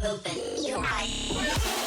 Open your eyes.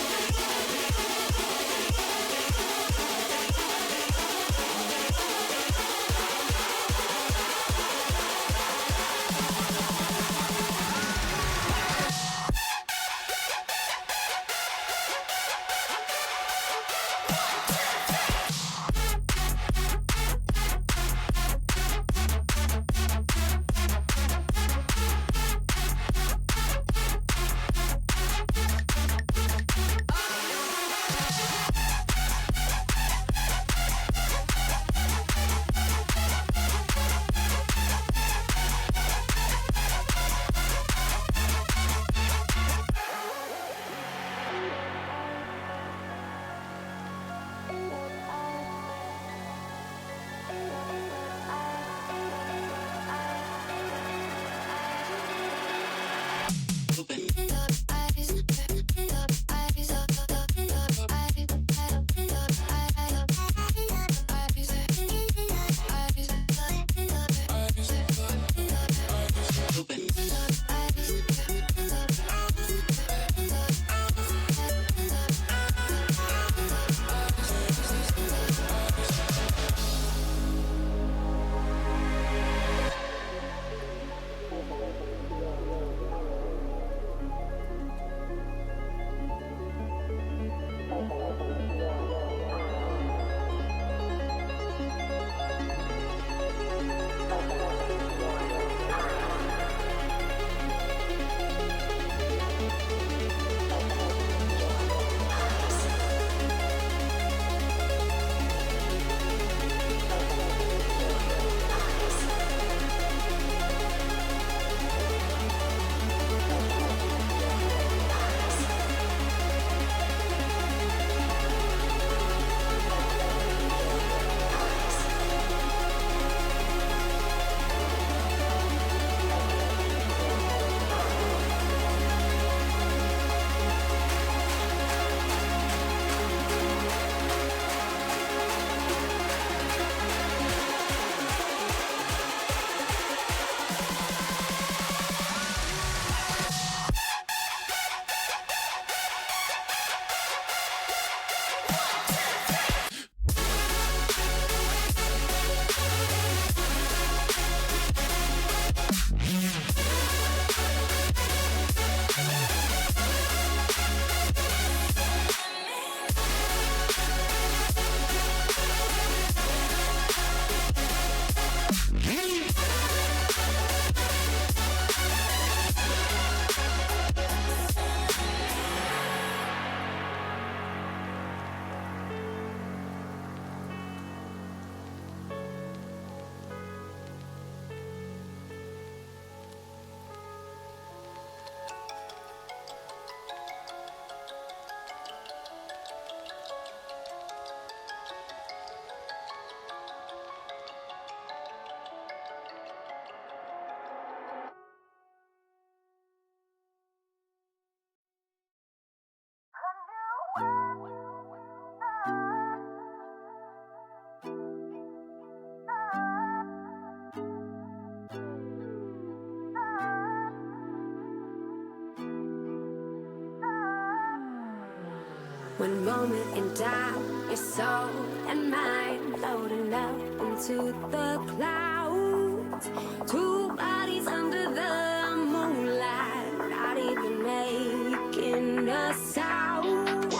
One moment in time, your soul and mind floating up into the clouds. Two bodies under the moonlight, not even making a sound.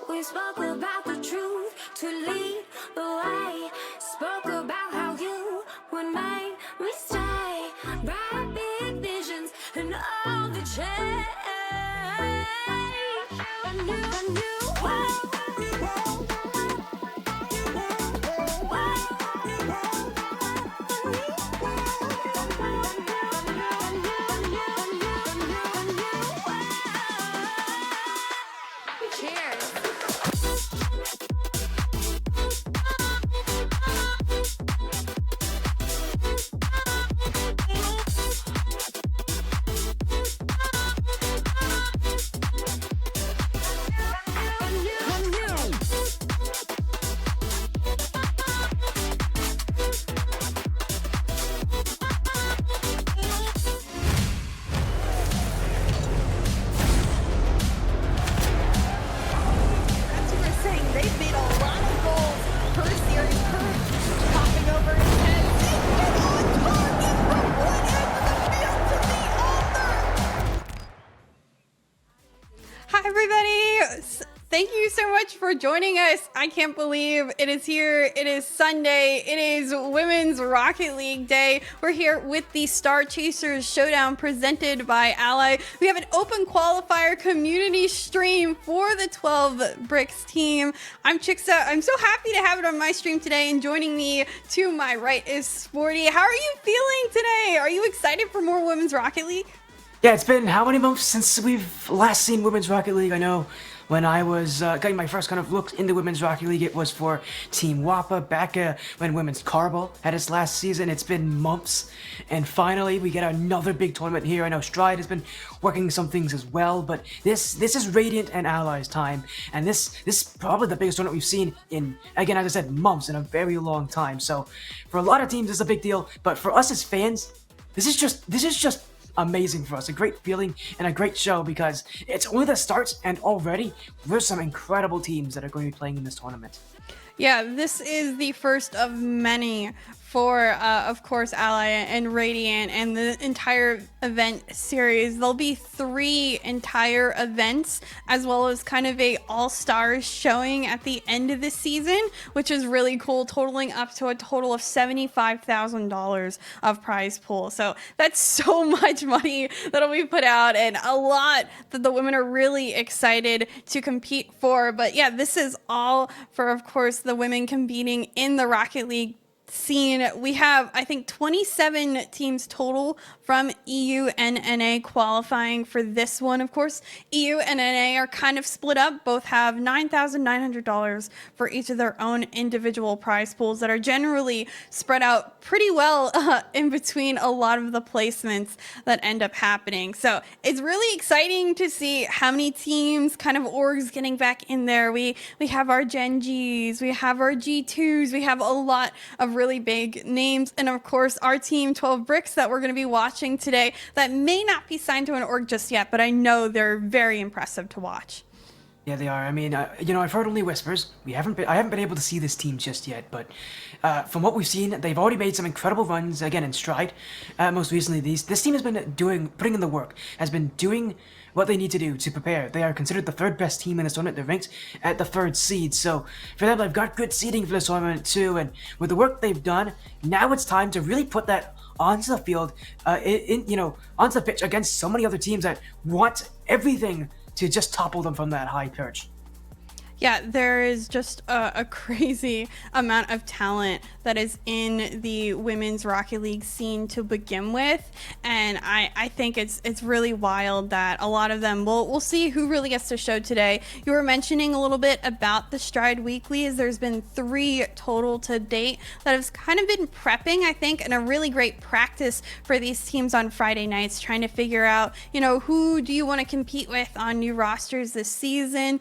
We spoke about the truth to lead the way. Spoke about how you would make me stay. Bright big visions and all the change. A new world. Cheers. Thank you so much for joining us. I can't believe it is here. It is Sunday. It is Women's Rocket League Day. We're here with the Star Chasers Showdown presented by Ally. We have an open qualifier community stream for the 12 Bricks team. I'm Chixxa. I'm so happy to have it on my stream today, and joining me to my right is Sporty. How are you feeling today? Are you excited for more Women's Rocket League? Yeah, it's been how many months since we've last seen Women's Rocket League? I know when I was getting my first kind of look into Women's Rocket League, it was for Team WAPA back when Women's Carball had its last season. It's been months, and finally we get another big tournament here. I know Stride has been working some things as well, but this is Radiant and Allies time, and this is probably the biggest tournament we've seen in, again, as I said, months, in a very long time. So for a lot of teams, it's a big deal, but for us as fans, this is just amazing for us, a great feeling and a great show, because it's only the start and already there's some incredible teams that are going to be playing in this tournament. Yeah, this is the first of many for, of course, Ally and Radiant and the entire event series. There'll be 3 entire events, as well as kind of a all-stars showing at the end of the season, which is really cool, totaling up to a total of $75,000 of prize pool. So that's so much money that'll be put out, and a lot that the women are really excited to compete for. But yeah, this is all for, of course, the women competing in the Rocket League scene. We have, I think, 27 teams total from EU and NA qualifying for this one. Of course, EU and NA are kind of split up. Both have $9,900 for each of their own individual prize pools that are generally spread out pretty well in between a lot of the placements that end up happening. So it's really exciting to see how many teams, kind of orgs getting back in there. We have our Gen Gs, we have our G2s, we have a lot of really big names, and of course our team 12 Bricks that we're going to be watching today that may not be signed to an org just yet, but I know they're very impressive to watch. Yeah, they are. I mean, I've heard only whispers. I haven't been able to see this team just yet, but from what we've seen, they've already made some incredible runs, again, in Stride. Most recently, this team has been putting in the work, has been doing what they need to do to prepare. They are considered the 3rd best team in this tournament. They're ranked at the 3rd seed, so for them, they've got good seeding for this tournament too, and with the work they've done, now it's time to really put that onto the field, onto the pitch against so many other teams that want everything to just topple them from that high perch. Yeah, there is just a crazy amount of talent that is in the Women's Rocket League scene to begin with, and I think it's really wild that a lot of them, we'll see who really gets to show today. You were mentioning a little bit about the Stride Weeklies. There's been 3 total to date that have kind of been prepping, I think, and a really great practice for these teams on Friday nights, trying to figure out, who do you want to compete with on new rosters this season,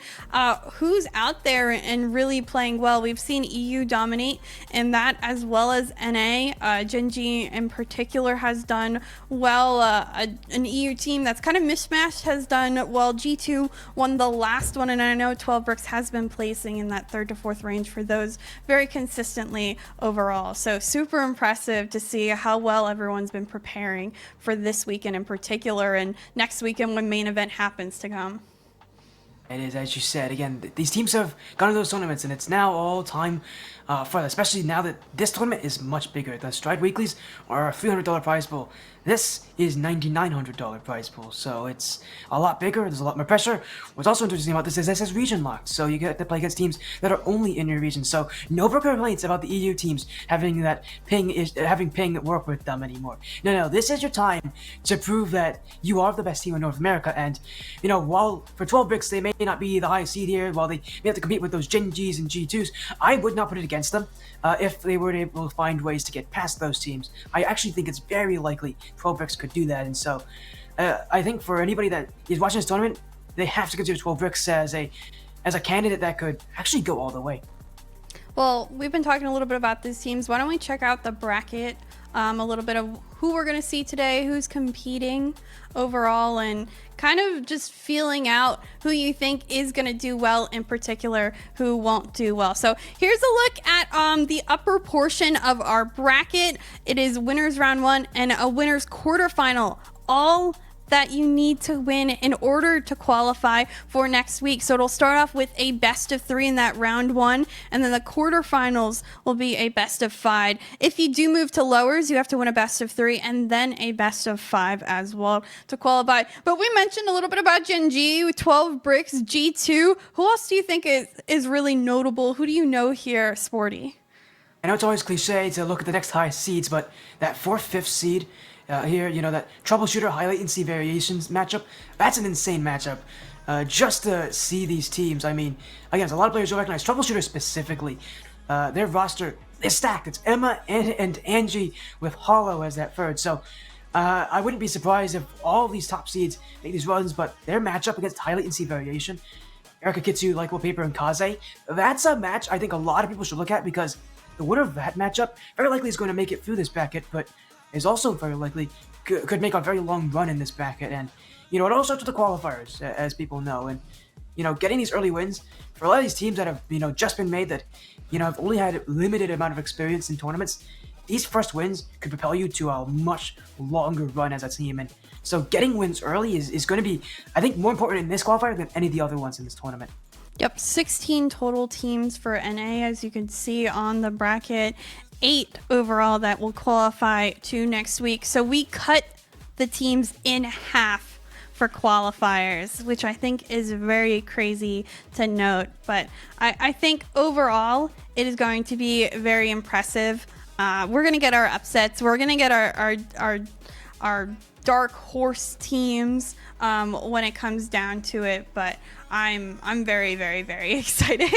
who's out there and really playing well. We've seen EU dominate in that as well as NA. Genji in particular has done well. An EU team that's kind of mismatched has done well. G2 won the last one, and I know 12 Bricks has been placing in that 3rd to 4th range for those very consistently overall. So super impressive to see how well everyone's been preparing for this weekend in particular, and next weekend when main event happens to come. It is, as you said, again, these teams have gone to those tournaments, and it's now all time for that, especially now that this tournament is much bigger. The Stride Weeklies are a $300 prize pool. This is $9,900 prize pool, so it's a lot bigger. There's a lot more pressure. What's also interesting about this is this is region locked, so you get to play against teams that are only in your region. So no complaints about the EU teams having that ping work with them anymore. No, this is your time to prove that you are the best team in North America. And while for 12 Bricks they may not be the highest seed here, while they may have to compete with those Gen Gs and G2s, I would not put it against them if they were able to find ways to get past those teams. I actually think it's very likely 12 Bricks could do that, and so I think for anybody that is watching this tournament, they have to consider 12 Bricks as a candidate that could actually go all the way. Well, we've been talking a little bit about these teams. Why don't we check out the bracket, a little bit of who we're going to see today, who's competing overall, and kind of just feeling out who you think is going to do well, in particular, who won't do well. So here's a look at the upper portion of our bracket. It is winners round 1 and a winners quarterfinal. All that you need to win in order to qualify for next week. So it'll start off with a best of 3 in that round 1, and then the quarterfinals will be a best of 5. If you do move to lowers, you have to win a best of 3 and then a best of 5 as well to qualify. But we mentioned a little bit about Gen G, 12 Bricks, G2. Who else do you think is really notable? Who do you know here, Sporty? I know it's always cliche to look at the next highest seeds, but that 4th, 5th seed here, that troubleshooter high latency variations matchup, that's an insane matchup. Just to see these teams, I mean, again, a lot of players will recognize troubleshooter specifically. Their roster is stacked. It's Emma and Angie with Hollow as that 3rd. So I wouldn't be surprised if all these top seeds make these runs, but their matchup against high latency variation, Erika Kitsu, Like Wallpaper, and Kaze, that's a match I think a lot of people should look at, because the winner of that matchup very likely is going to make it through this bracket, but is also very likely could make a very long run in this bracket. And it all starts with the qualifiers, as people know. And getting these early wins for a lot of these teams that have just been made, that have only had limited amount of experience in tournaments, these first wins could propel you to a much longer run as a team. And so getting wins early is going to be, I think, more important in this qualifier than any of the other ones in this tournament. Yep, 16 total teams for NA, as you can see on the bracket. 8 overall that will qualify to next week. So we cut the teams in half for qualifiers, which I think is very crazy to note. But I think overall it is going to be very impressive. We're going to get our upsets. We're going to get our dark horse teams when it comes down to it. But I'm very, very, very excited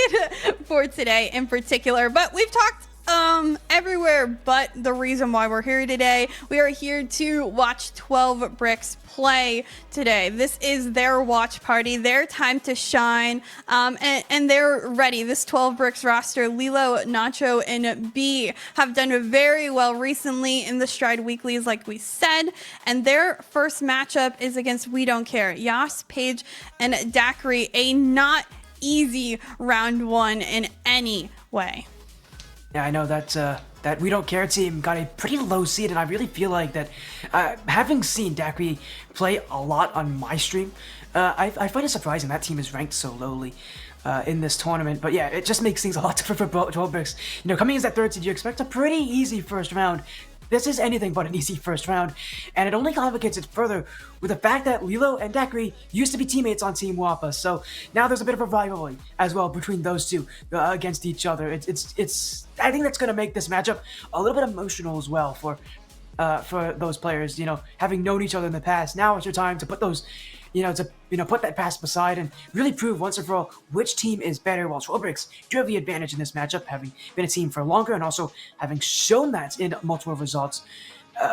for today in particular. But we've talked everywhere but the reason why we're here today. We are here to watch 12 Bricks play today. This is their watch party, their time to shine, and they're ready. This 12 Bricks roster, Lilo, Nacho, and B have done very well recently in the Stride Weeklies, like we said, and their first matchup is against We Don't Care, Yas, Paige, and Dakri, a not easy round 1 in any way. Yeah, I know that We Don't Care team got a pretty low seed, and I really feel like that, having seen Dakri play a lot on my stream, I find it surprising that team is ranked so lowly in this tournament. But yeah, it just makes things a lot different for 12 Bricks. Coming as that 3rd seed, you expect a pretty easy first round. This is anything but an easy first round, and it only complicates it further with the fact that Lilo and Dakri used to be teammates on Team Wappa, so now there's a bit of a rivalry as well between those two against each other. It's I think that's going to make this matchup a little bit emotional as well for those players, having known each other in the past. Now it's your time to put those, put that past beside and really prove once and for all which team is better, while 12 Bricks do have the advantage in this matchup, having been a team for longer and also having shown that in multiple results.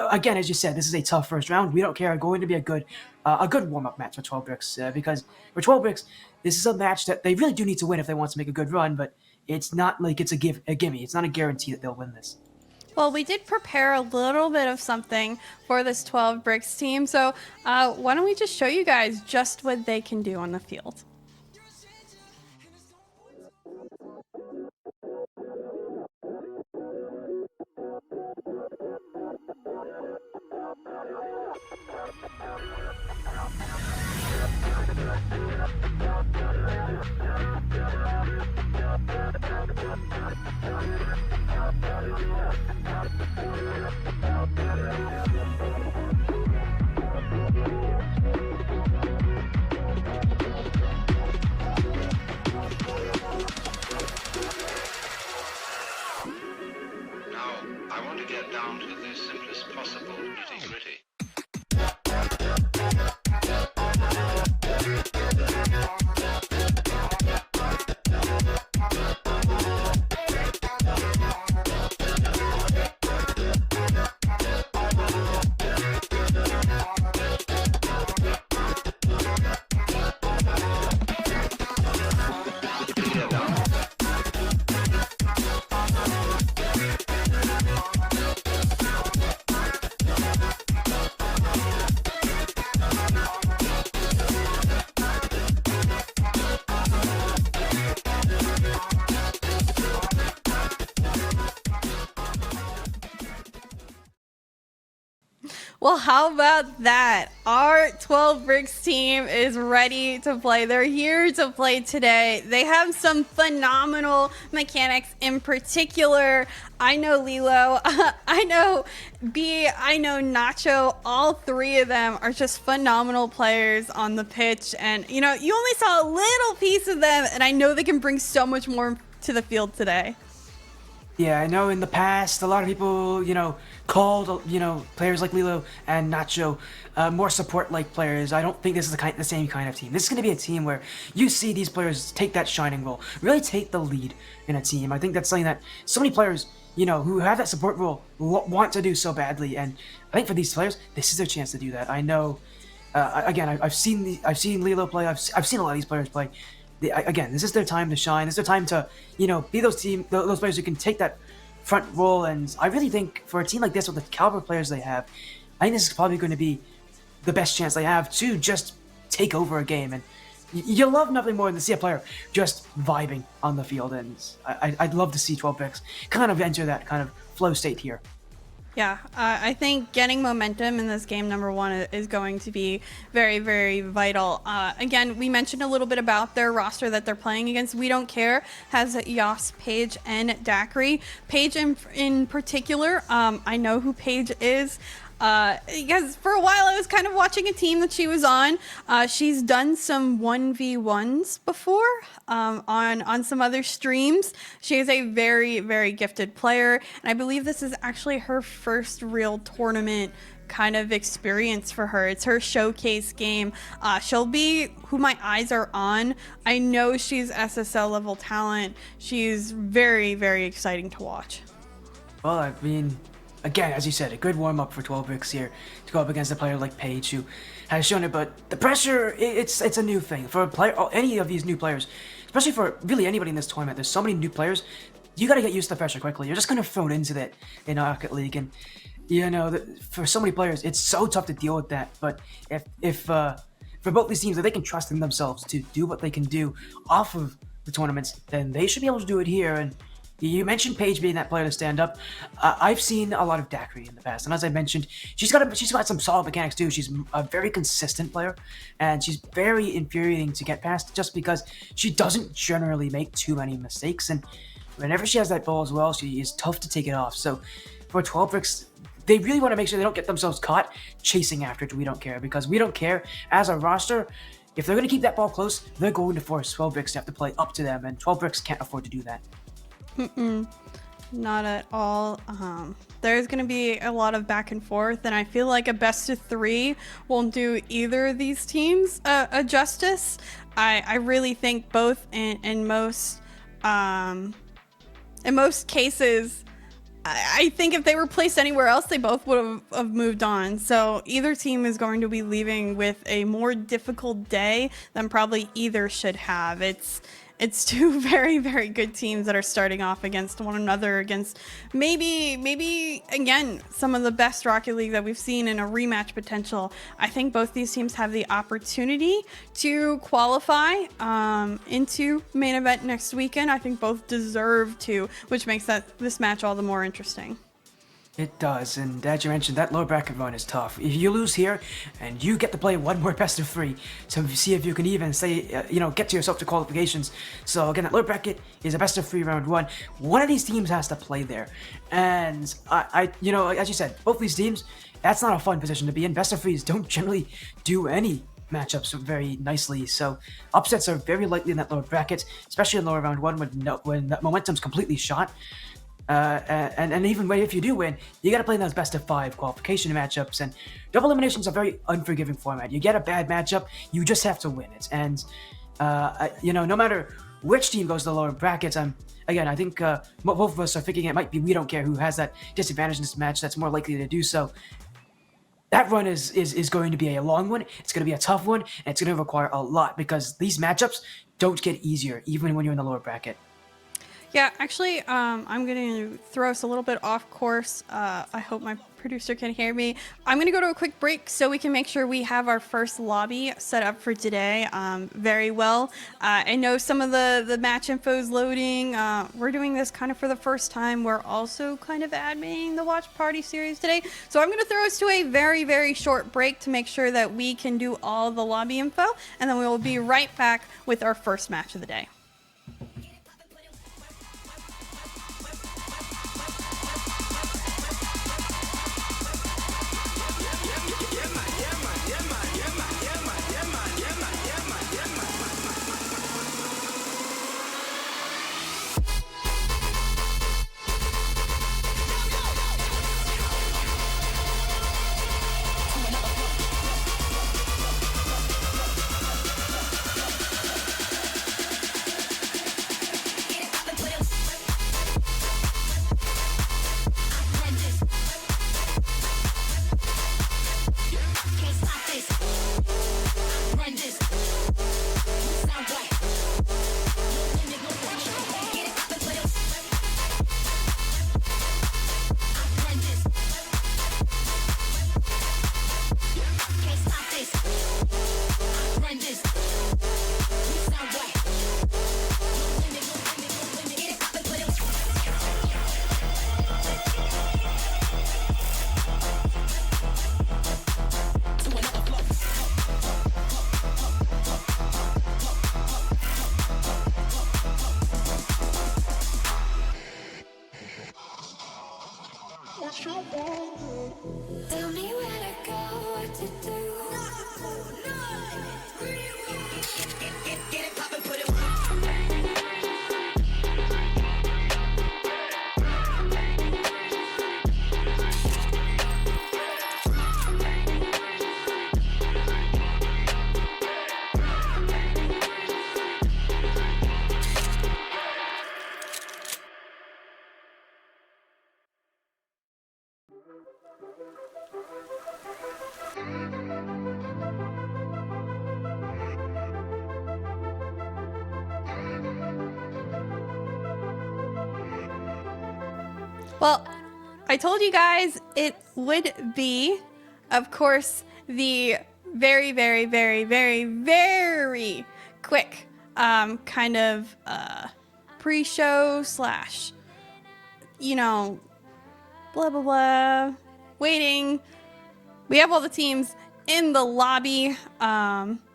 Again, as you said, this is a tough first round. We Don't Care are going to be a good warm-up match for 12 Bricks, because for 12 Bricks, this is a match that they really do need to win if they want to make a good run, but it's not like it's a gimme. It's not a guarantee that they'll win this. Well, we did prepare a little bit of something for this 12 Bricks team, so why don't we just show you guys just what they can do on the field. Now, I want to get down to the simplest possible nitty-gritty. Well, how about that? Our 12 Bricks team is ready to play. They're here to play today. They have some phenomenal mechanics in particular. I know Lilo, I know B, I know Nacho. All three of them are just phenomenal players on the pitch. And, you know, you only saw a little piece of them, and I know they can bring so much more to the field today. Yeah, I know in the past, a lot of people, called, players like Lilo and Nacho more support-like players. I don't think this is the same kind of team. This is going to be a team where you see these players take that shining role, really take the lead in a team. I think that's something that so many players, who have that support role want to do so badly. And I think for these players, this is their chance to do that. I know, I've seen Lilo play. I've seen a lot of these players play. Again, this is their time to shine. This is their time to, be those players who can take that front role. And I really think for a team like this with the caliber players they have, I think this is probably going to be the best chance they have to just take over a game. And you love nothing more than to see a player just vibing on the field. And I'd love to see 12 Bricks kind of enter that kind of flow state here. Yeah, I think getting momentum in this game, number one, is going to be very, very vital. Again, we mentioned a little bit about their roster that they're playing against. We Don't Care has Yas, Paige, and Daiquiri. Paige in particular, I know who Paige is. Because for a while I was kind of watching a team that she was on. She's done some 1v1s before on some other streams. She is a very, very gifted player, and I believe this is actually her first real tournament kind of experience for her. It's her showcase game. She'll be who my eyes are on. I know she's SSL level talent. She's very, very exciting to watch. Well, I mean, again, as you said, a good warm-up for 12 Bricks here to go up against a player like Paige, who has shown it. But the pressure, it's a new thing for a player, any of these new players, especially for really anybody in this tournament. There's so many new players. You got to get used to the pressure quickly. You're just going to thrown into that in Rocket League, and for so many players, it's so tough to deal with that. But if for both these teams, if they can trust in themselves to do what they can do off of the tournaments, then they should be able to do it here. And you mentioned Paige being that player to stand up. I've seen a lot of Daiquiri in the past, and as I mentioned, she's got some solid mechanics too. She's a very consistent player, and she's very infuriating to get past just because she doesn't generally make too many mistakes. And whenever she has that ball as well, she is tough to take it off. So for 12 Bricks, they really want to make sure they don't get themselves caught chasing after We Don't Care, because We Don't Care as a roster, if they're going to keep that ball close, they're going to force 12 Bricks to have to play up to them, and 12 Bricks can't afford to do that. Not at all. There's going to be a lot of back and forth, and I feel like a best of three won't do either of these teams a justice. I really think both in most cases, I think if they were placed anywhere else, they both would have moved on. So either team is going to be leaving with a more difficult day than probably either should have. It's two very, very good teams that are starting off against one another, against maybe again, some of the best Rocket League that we've seen in a rematch potential. I think both these teams have the opportunity to qualify into main event next weekend. I think both deserve to, which makes this match all the more interesting. It does, and as you mentioned, that lower bracket run is tough. If you lose here, and you get to play one more best of 3, to see if you can even get to yourself to qualifications. So again, that lower bracket is a best of 3 round 1. One of these teams has to play there, and as you said, both these teams, that's not a fun position to be in. Best of 3s don't generally do any matchups very nicely, so upsets are very likely in that lower bracket, especially in lower round 1 when that momentum's completely shot. And even if you do win, you got to play in those best of 5 qualification matchups, and double elimination is a very unforgiving format. You get a bad matchup, you just have to win it, and no matter which team goes to the lower brackets, I think both of us are thinking it might be we don't care who has that disadvantage in this match that's more likely to do so. That run is going to be a long one, it's going to be a tough one, and it's going to require a lot, because these matchups don't get easier even when you're in the lower bracket. Yeah, actually, I'm going to throw us a little bit off course. I hope my producer can hear me. I'm going to go to a quick break so we can make sure we have our first lobby set up for today very well. I know some of the match info is loading. We're doing this kind of for the first time. We're also kind of adminning the Watch Party series today. So I'm going to throw us to a very, very short break to make sure that we can do all the lobby info. And then we will be right back with our first match of the day. Tell me where to go, what to do. Get it poppin', put it. Well, I told you guys it would be, of course, the very, very, very, very, very quick kind of pre-show slash, blah, blah, blah, waiting. We have all the teams in the lobby,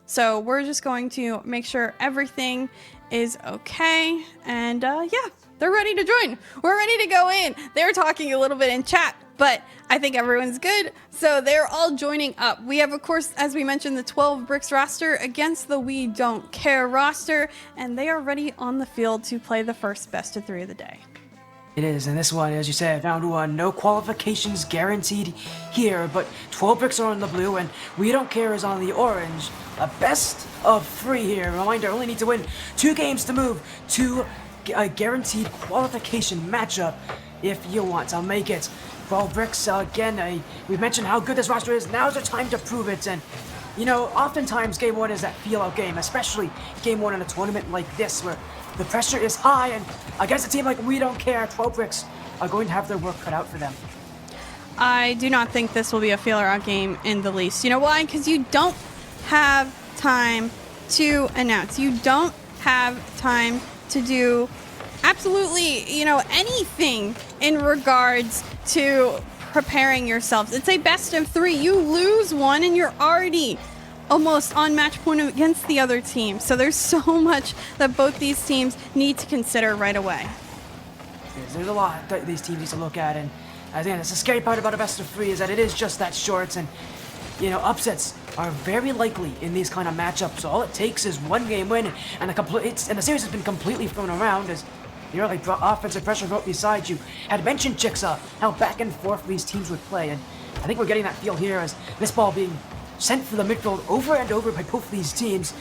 so we're just going to make sure everything is okay, and yeah, they're ready to join. We're ready to go in. They're talking a little bit in chat, but I think everyone's good, so they're all joining up. We have, of course, as we mentioned, the 12 Bricks roster against the We Don't Care roster, and they are ready on the field to play the first best of 3 of the day. It is, and this one, as you said, round 1, no qualifications guaranteed here, but 12 Bricks are on the blue, and We Don't Care is on the orange. A best of 3 here. Reminder, only need to win 2 games to move to a guaranteed qualification matchup if you want to make it. 12 Bricks, again, we've mentioned how good this roster is. Now's the time to prove it, and You know, oftentimes Game 1 is that feel-out game, especially Game 1 in a tournament like this, where the pressure is high, and against a team like We Don't Care, 12 Bricks are going to have their work cut out for them. I do not think this will be a feel-out game in the least. You know why? Because you don't have time to announce. You don't have time to do absolutely, anything in regards to preparing yourselves. It's a best of 3. You lose one and you're already almost on match point against the other team. So there's so much that both these teams need to consider right away. There's a lot that these teams need to look at, and I think that's the scary part about a best of 3 is that it is just that short, and upsets are very likely in these kind of matchups. All it takes is one game win, and the series has been completely thrown around as the early offensive pressure broke beside you. Had mentioned Chixxa, how back and forth these teams would play, and I think we're getting that feel here as this ball being sent through the midfield over and over by both these teams.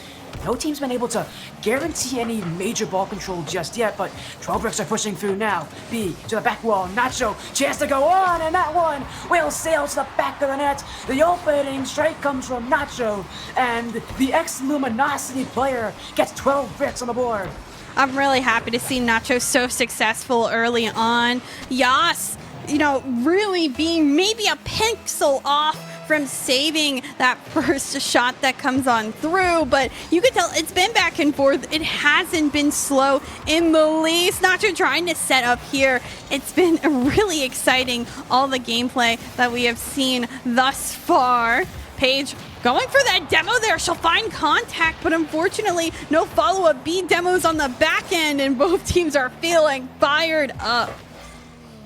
No team's been able to guarantee any major ball control just yet, but 12 Bricks are pushing through now. B to the back wall, Nacho, chance to go on, and that one will sail to the back of the net. The opening strike comes from Nacho, and the ex-Luminosity player gets 12 Bricks on the board. I'm really happy to see Nacho so successful early on. Yas, really being maybe a pixel off from saving that first shot that comes on through, but you can tell it's been back and forth. It hasn't been slow in the least. Nacho trying to set up here. It's been really exciting, all the gameplay that we have seen thus far. Paige going for that demo there. She'll find contact, but unfortunately, no follow-up B demos on the back end, and both teams are feeling fired up.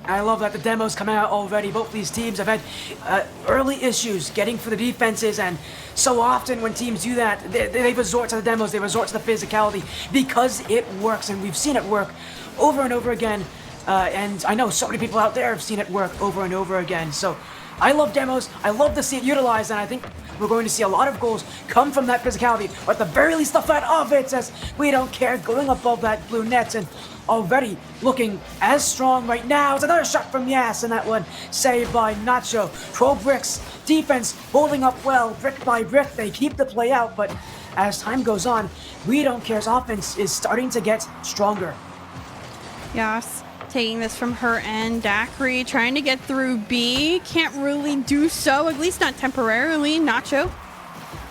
I love that the demo's coming out already. Both these teams have had early issues getting for the defenses, and so often when teams do that, they resort to the demos, they resort to the physicality because it works, and we've seen it work over and over again. And I know so many people out there have seen it work over and over again. So I love demos. I love to see it utilized, and I think we're going to see a lot of goals come from that physicality, or at the very least the flat of it, as We Don't Care going above that blue net and already looking as strong right now. It's another shot from Yas, and that one saved by Nacho. 12 Bricks defense holding up well, brick by brick. They keep the play out, but as time goes on, We Don't Care's offense is starting to get stronger. Yas taking this from her end. Daiquiri trying to get through B. Can't really do so, at least not temporarily. Nacho,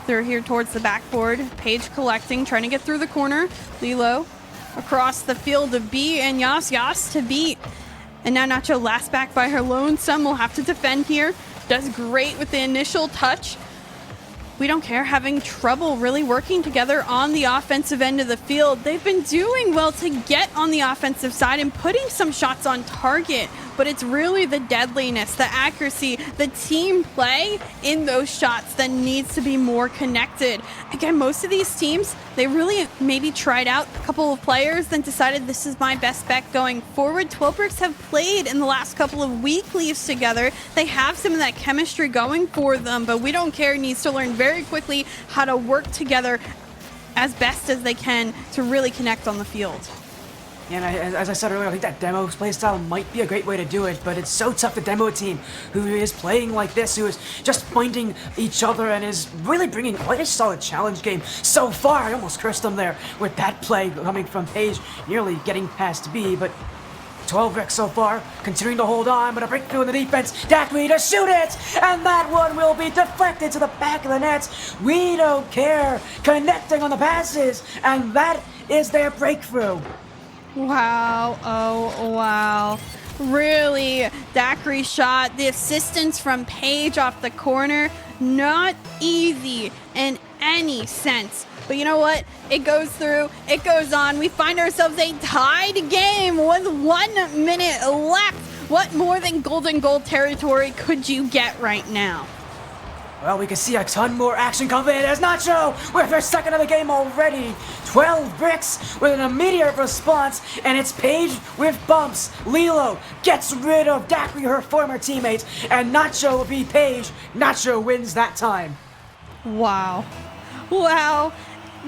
they're here towards the backboard. Paige collecting, trying to get through the corner. Lilo across the field of B, and Yas to beat. And now Nacho last back by her lonesome. Will have to defend here. Does great with the initial touch. We Don't Care having trouble really working together on the offensive end of the field. They've been doing well to get on the offensive side and putting some shots on target, but it's really the deadliness, the accuracy, the team play in those shots that needs to be more connected. Again, most of these teams, they really maybe tried out a couple of players, then decided this is my best bet going forward. 12 Bricks have played in the last couple of weeklies together. They have some of that chemistry going for them, but We Don't Care needs to learn very quickly how to work together as best as they can to really connect on the field. And as I said earlier, I think that demo playstyle might be a great way to do it, but it's so tough to demo a team who is playing like this, who is just finding each other and is really bringing quite a solid challenge game so far. I almost cursed them there with that play coming from Paige, nearly getting past B, but 12 Bricks so far, continuing to hold on, but a breakthrough in the defense. Daiquiri to shoot it, and that one will be deflected to the back of the net. We Don't Care connecting on the passes, and that is their breakthrough. Wow, oh wow. Really, Daiquiri shot, the assistance from Paige off the corner, not easy in any sense. But you know what? It goes through, it goes on. We find ourselves a tied game with 1 minute left. What more than golden goal territory could you get right now? Well, we can see a ton more action coming in as Nacho with their second of the game already. 12 Bricks with an immediate response, and it's Paige with bumps. Lilo gets rid of Daiquiri, her former teammate, and Nacho will be Paige. Nacho wins that time. Wow. Wow.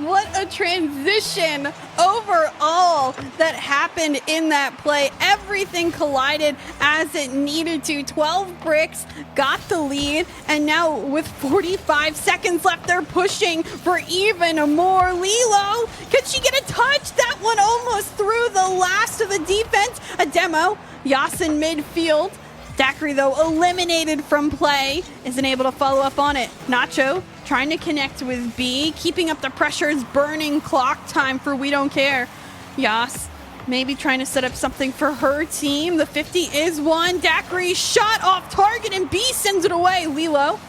What a transition overall that happened in that play. Everything collided as it needed to. 12 bricks got the lead, and now with 45 seconds left, they're pushing for even more. Lilo, could she get a touch? That one almost through the last of the defense. A demo, Yas in midfield. Daiquiri, though, eliminated from play, isn't able to follow up on it. Nacho trying to connect with B, keeping up the pressure is burning clock time for We Don't Care. Yas maybe trying to set up something for her team. The 50 is one. Daiquiri shot off target, and B sends it away. Lilo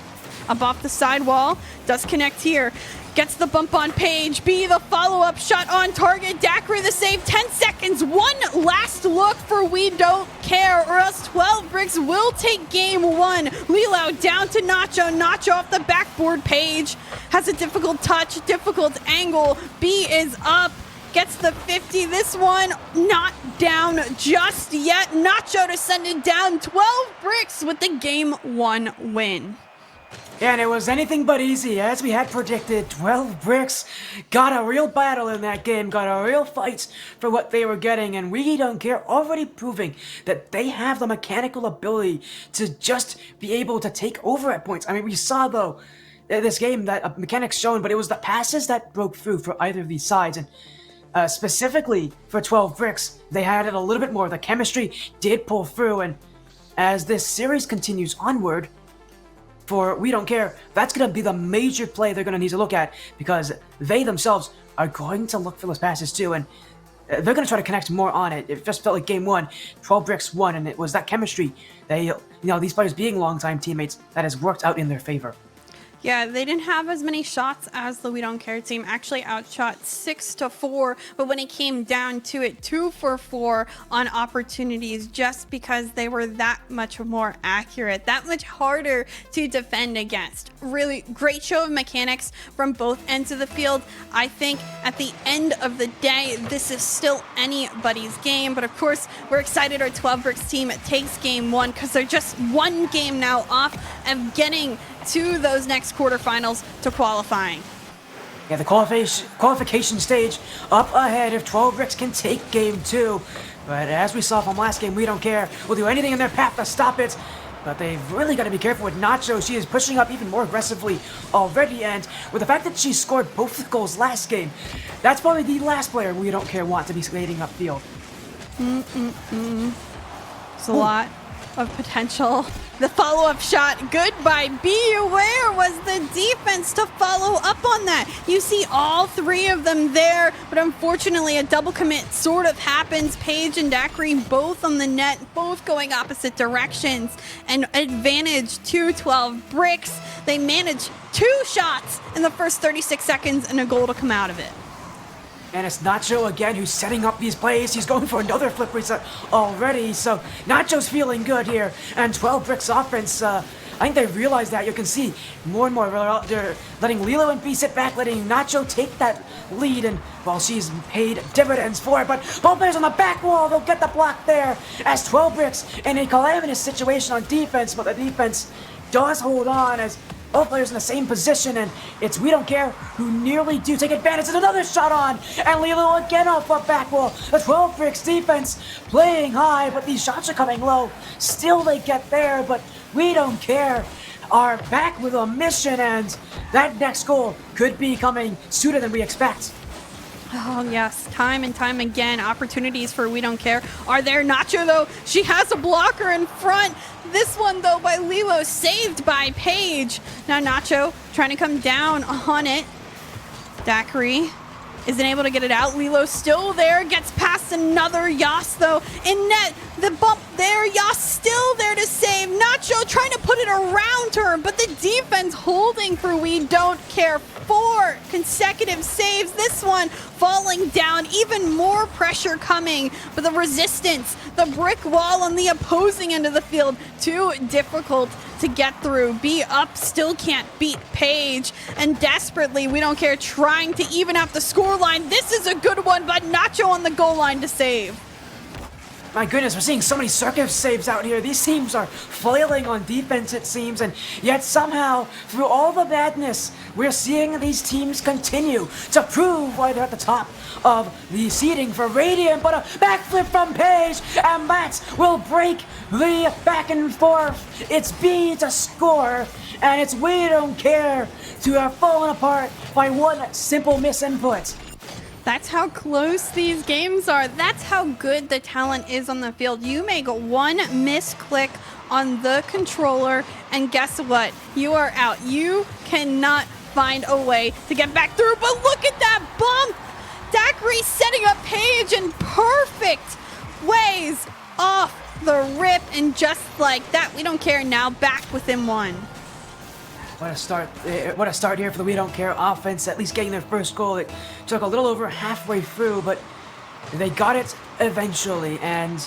up off the sidewall, does connect here. Gets the bump on Paige. B, the follow-up shot on target. Daiquiri the save. 10 seconds. One last look for We Don't Care, or else 12 bricks will take game one. Lilo down to Nacho. Nacho off the backboard. Paige has a difficult touch, difficult angle. B is up. Gets the 50. This one not down just yet. Nacho to send it down. 12 bricks with the game one win. Yeah, and it was anything but easy, as we had predicted. 12 bricks got a real battle in that game, got a real fight for what they were getting, and We Don't Care already proving that they have the mechanical ability to just be able to take over at points. I mean, we saw, though, this game that mechanics shown, but it was the passes that broke through for either of these sides, and specifically for 12 bricks, they had it a little bit more. The chemistry did pull through, and as this series continues onward, for We Don't Care, that's going to be the major play they're going to need to look at, because they themselves are going to look for those passes too, and they're going to try to connect more on it. It just felt like game one, 12 bricks won, and it was that chemistry, these players being longtime teammates, that has worked out in their favor. Yeah, they didn't have as many shots as the We Don't Care team. Actually outshot 6-4, but when it came down to it, 2 for 4 on opportunities, just because they were that much more accurate, that much harder to defend against. Really great show of mechanics from both ends of the field. I think at the end of the day, this is still anybody's game, but of course, we're excited our 12 Bricks team takes game one, because they're just one game now off of getting to those next quarterfinals to qualifying. Yeah, the qualification stage up ahead if 12 bricks can take game two. But as we saw from last game, We Don't Care will do anything in their path to stop it. But they've really got to be careful with Nacho. She is pushing up even more aggressively already, and with the fact that she scored both the goals last game, that's probably the last player We Don't Care want to be skating upfield. It's a lot of potential. The follow-up shot, good by B. Where was the defense to follow up on that? You see all three of them there, but unfortunately a double commit sort of happens. Paige and Daiquiri both on the net, both going opposite directions. An advantage to 12 bricks. They manage 2 shots in the first 36 seconds and a goal to come out of it. And it's Nacho again who's setting up these plays. He's going for another flip reset already. So Nacho's feeling good here. And 12 bricks offense, I think they realize that. You can see more and more they're letting Lilo and B sit back, letting Nacho take that lead. And while she's paid dividends for it, but both players on the back wall, they'll get the block there. As 12 bricks in a calamitous situation on defense, but the defense does hold on as both players in the same position, and it's We Don't Care who nearly do take advantage. And another shot on, and Lilo again off the back wall. The 12 bricks defense playing high, but these shots are coming low. Still they get there, but We Don't Care are back with a mission, and that next goal could be coming sooner than we expect. Oh, yes. Time and time again, opportunities for We Don't Care are there. Nacho, though, she has a blocker in front. This one, though, by Lilo, saved by Paige. Now Nacho trying to come down on it. Daiquiri isn't able to get it out. Lilo still there, gets past another. Yas, though, in net. The bump there. Yas still there to save. Nacho trying to put it around her, but the defense holding for We Don't Care. 4 consecutive saves. This one falling down. Even more pressure coming, but the resistance, the brick wall on the opposing end of the field, too difficult to get through. B up, still can't beat Paige, and desperately We Don't Care trying to even out the scoreline. This is a good one, but Nacho on the goal line to save. My goodness, we're seeing so many circus saves out here. These teams are flailing on defense, it seems, and yet somehow, through all the madness, we're seeing these teams continue to prove why they're at the top of the seeding for Radiant. But a backflip from Paige, and Matt will break the back and forth. It's B to score, and it's We Don't Care to have fallen apart by one simple misinput. That's how close these games are. That's how good the talent is on the field. You make one misclick on the controller, and guess what? You are out. You cannot find a way to get back through. But look at that bump! Daiquiri setting up Paige in perfect ways off the rip, and just like that, We Don't Care now back within one. What a start here for the We Don't Care offense, at least getting their first goal. It took a little over halfway through, but they got it eventually. And,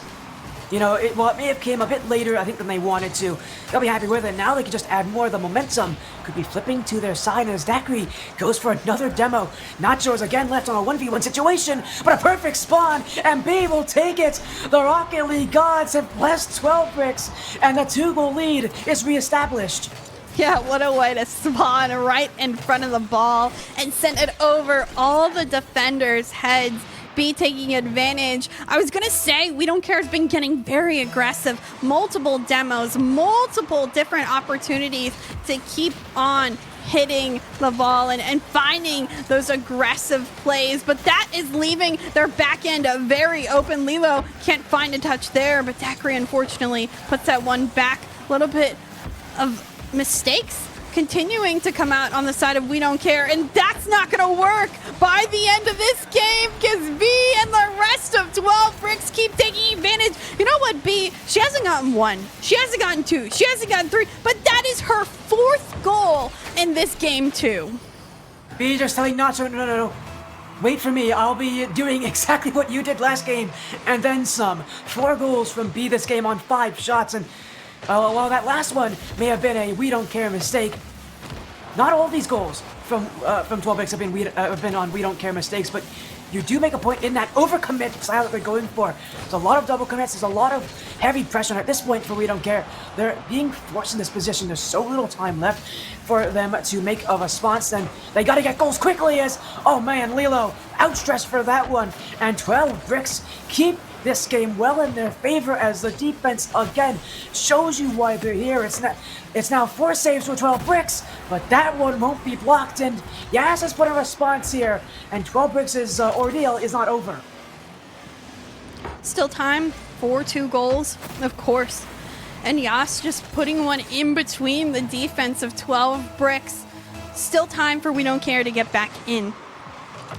you know, it may have came a bit later, I think, than they wanted to. They'll be happy with it. Now they can just add more. The momentum could be flipping to their side as Daiquiri goes for another demo. Nacho is again left on a 1v1 situation, but a perfect spawn, and B will take it. The Rocket League gods have blessed 12 bricks, and the 2-goal lead is reestablished. Yeah, what a way to spawn right in front of the ball and send it over all the defenders' heads. B taking advantage. I was going to say, We Don't Care has been getting very aggressive. Multiple demos, multiple different opportunities to keep on hitting the ball and finding those aggressive plays. But that is leaving their back end very open. Lilo can't find a touch there, but Daiquiri unfortunately puts that one back. A little bit of mistakes continuing to come out on the side of We Don't Care, and that's not gonna work by the end of this game, because B and the rest of 12 bricks keep taking advantage. You know what, B, she hasn't gotten 1, she hasn't gotten 2, she hasn't gotten 3, but that is her 4th goal in this game too. B just telling Nacho, no. Wait for me, I'll be doing exactly what you did last game, and then some. 4 goals from B this game on 5 shots, and while that last one may have been a We Don't Care mistake, not all of these goals from 12 bricks have been on We Don't Care mistakes, but you do make a point in that overcommit style that they're going for. There's a lot of double commits, there's a lot of heavy pressure at this point for We Don't Care. They're being forced in this position. There's so little time left for them to make a response, and they gotta get goals quickly as, oh man, Lilo outstretched for that one, and 12 bricks keep this game well in their favor as the defense again shows you why they're here. It's now 4 saves for 12 bricks, but that one won't be blocked, and Yas has put a response here, and 12 bricks' ordeal is not over. Still time for 2 goals, of course, and Yas just putting one in between the defense of 12 bricks. Still time for We Don't Care to get back in.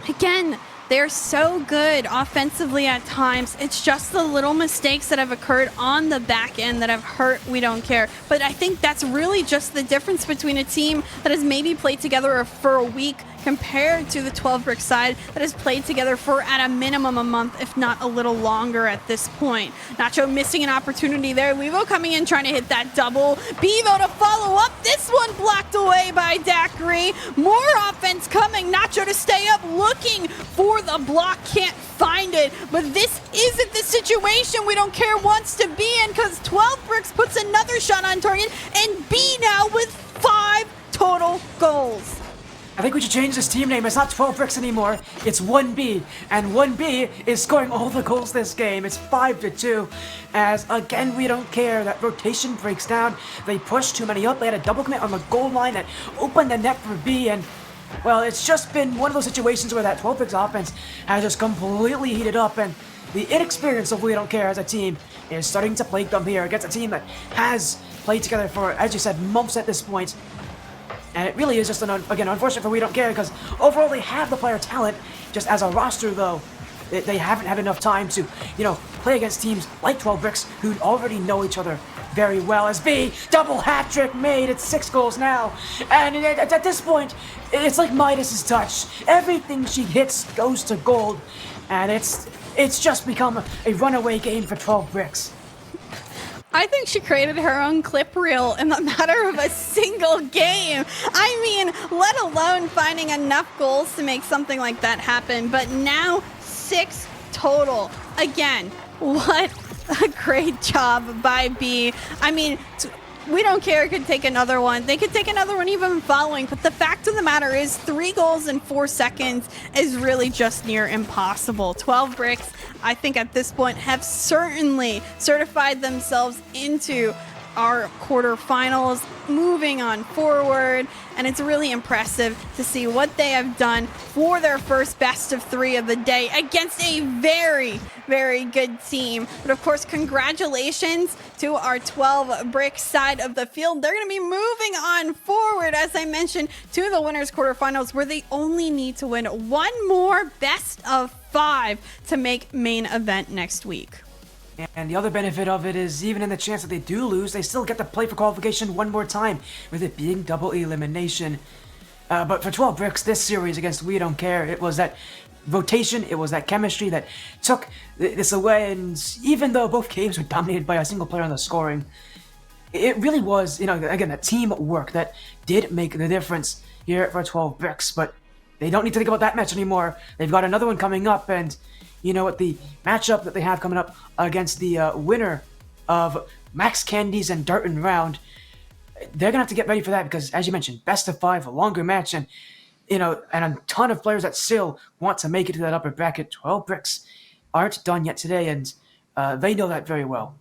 Again, they're so good offensively at times. It's just the little mistakes that have occurred on the back end that have hurt We Don't Care. But I think that's really just the difference between a team that has maybe played together for a week compared to the 12 brick side that has played together for at a minimum a month, if not a little longer at this point. Nacho missing an opportunity there. Levo coming in trying to hit that double. Bevo to follow up. This one blocked away by Daiquiri. More offense coming. Nacho to stay up looking for the block. Can't find it. But this isn't the situation We Don't Care wants to be in, because 12 bricks puts another shot on target, and B now with 5 total goals. I think we should change this team name. It's not 12 bricks anymore. It's 1B. And 1B is scoring all the goals this game. It's 5-2. As, again, We Don't Care. That rotation breaks down. They pushed too many up. They had a double commit on the goal line that opened the net for B. And, well, it's just been one of those situations where that 12 bricks offense has just completely heated up. And the inexperience of We Don't Care as a team is starting to plague them here against a team that has played together for, as you said, months at this point. And it really is just, again, unfortunate for We Don't Care, because overall they have the player talent. Just as a roster, though, they haven't had enough time to, play against teams like 12 bricks who already know each other very well. As B, double hat trick made. It's 6 goals now. And at this point, it's like Midas's touch. Everything she hits goes to gold. And it's just become a runaway game for 12 bricks. I think she created her own clip reel in the matter of a single game. I mean, let alone finding enough goals to make something like that happen. But now 6 total. Again, what Great job by B. I mean, we don't care. It could take another one. They could take another one even following. But the fact of the matter is 3 goals in 4 seconds is really just near impossible. 12 bricks, I think at this point, have certainly certified themselves into our quarterfinals, moving on forward, and it's really impressive to see what they have done for their first best of 3 of the day against a very, very good team. But of course, congratulations to our 12 brick side of the field. They're going to be moving on forward, as I mentioned, to the winners quarterfinals, where they only need to win 1 more best of 5 to make main event next week. And the other benefit of it is, even in the chance that they do lose, they still get to play for qualification one more time, with it being double elimination. But for 12 bricks, this series against We Don't Care, it was that rotation, it was that chemistry that took this away, and even though both games were dominated by a single player on the scoring, it really was, again, that teamwork that did make the difference here for 12 bricks. But they don't need to think about that match anymore. They've got another one coming up, and you know what, the matchup that they have coming up against the winner of Max Candies and Dartin round, they're gonna have to get ready for that, because as you mentioned, best of 5, a longer match, and and a ton of players that still want to make it to that upper bracket. 12 bricks aren't done yet today, and they know that very well.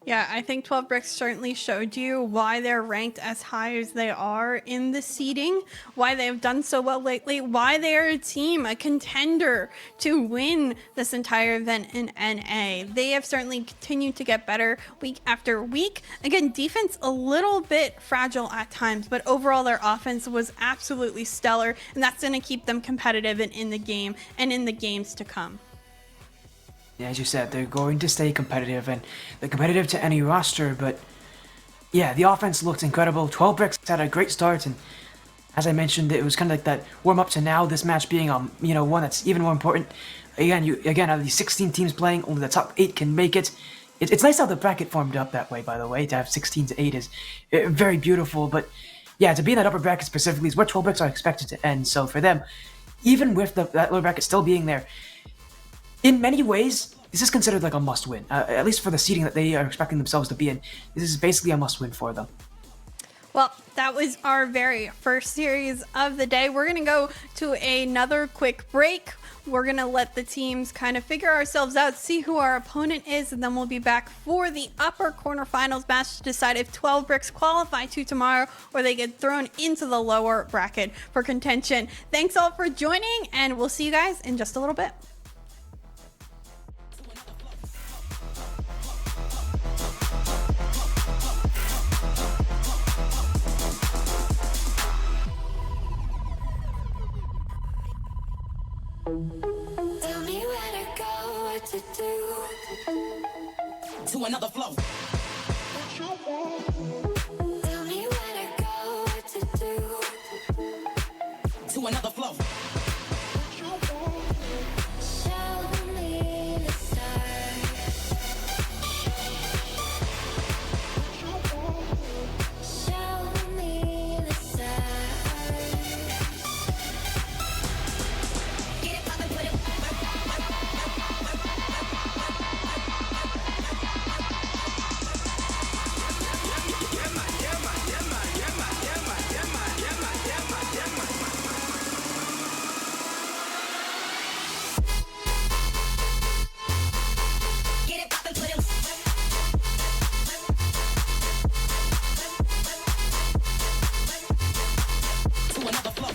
Yeah, I think 12 bricks certainly showed you why they're ranked as high as they are in the seeding, why they've done so well lately, why they're a team, a contender to win this entire event in NA. They have certainly continued to get better week after week. Again, defense a little bit fragile at times, but overall their offense was absolutely stellar, and that's going to keep them competitive and in the game and in the games to come. Yeah, as you said, they're going to stay competitive, and they're competitive to any roster, but yeah, the offense looked incredible. 12 bricks had a great start, and as I mentioned, it was kind of like that warm-up to now, this match being one that's even more important. Again, out of these 16 teams playing, only the top 8 can make it. It's nice how the bracket formed up that way, by the way. To have 16 to 8 is very beautiful, but yeah, to be in that upper bracket specifically is where 12 bricks are expected to end. So for them, even with that lower bracket still being there, in many ways, this is considered like a must-win. At least for the seeding that they are expecting themselves to be in, this is basically a must-win for them. Well, that was our very first series of the day. We're going to go to another quick break. We're going to let the teams kind of figure ourselves out, see who our opponent is, and then we'll be back for the upper quarterfinals match to decide if 12 bricks qualify to tomorrow or they get thrown into the lower bracket for contention. Thanks all for joining, and we'll see you guys in just a little bit. Tell me where to go, what to do. To another flow. Tell me where to go, what to do. To another flow. Show me the stars. Show me the stars. Get it poppin', put it. Get it poppin', put it. To another flow. Get it poppin', put it. To another flow.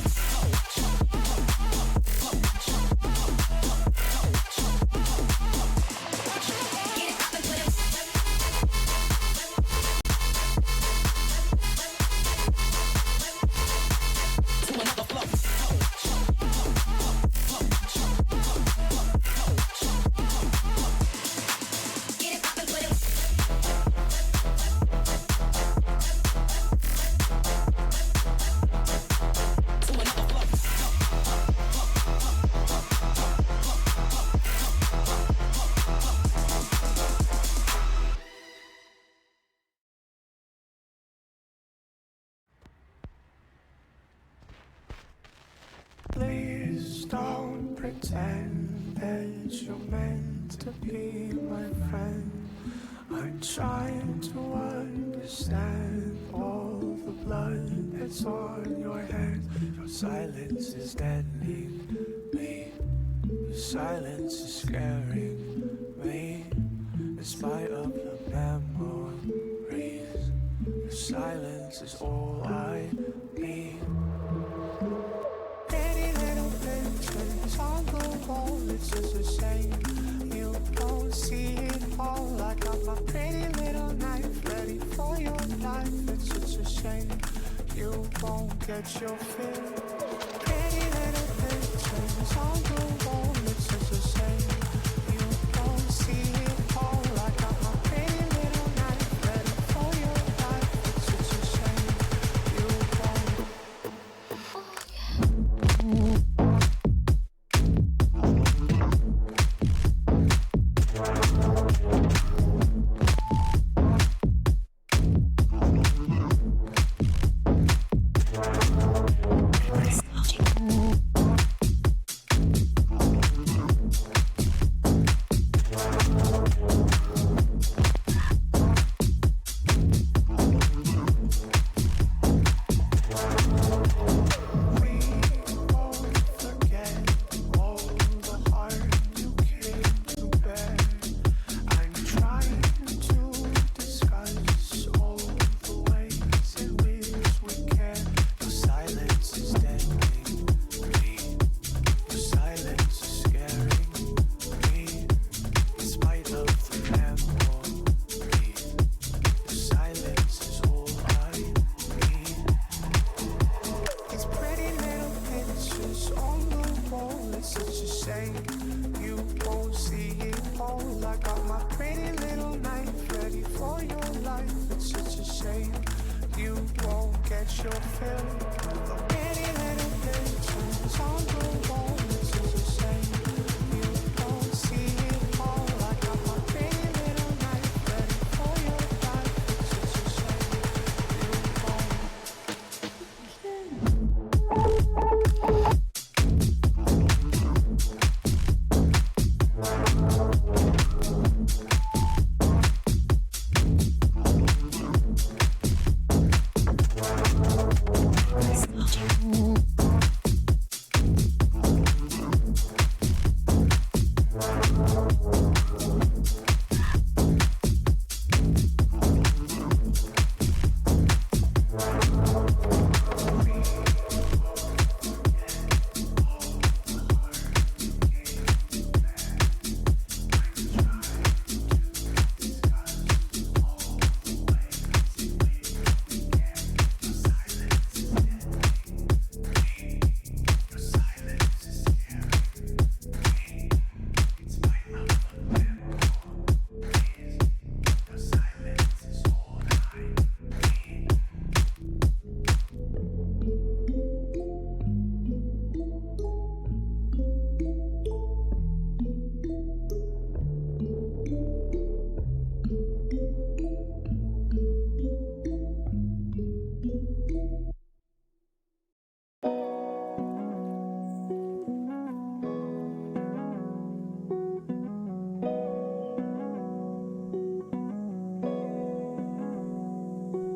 Get it poppin', put it. To another flow. Please don't pretend that you meant to be my friend. I'm trying to understand all the blood that's on your hands. Your silence is deadening me. Your silence is scaring me. In spite of the memories, your silence is all I need. Pretty little pictures on the wall, it's just a shame you don't see it all. I got my pretty little knife ready for your life. It's such a shame you won't get your fill. Pretty little pictures on the wall, it's such a shame you don't see it all. I got my pretty little knife ready for your life. It's such a shame you won't.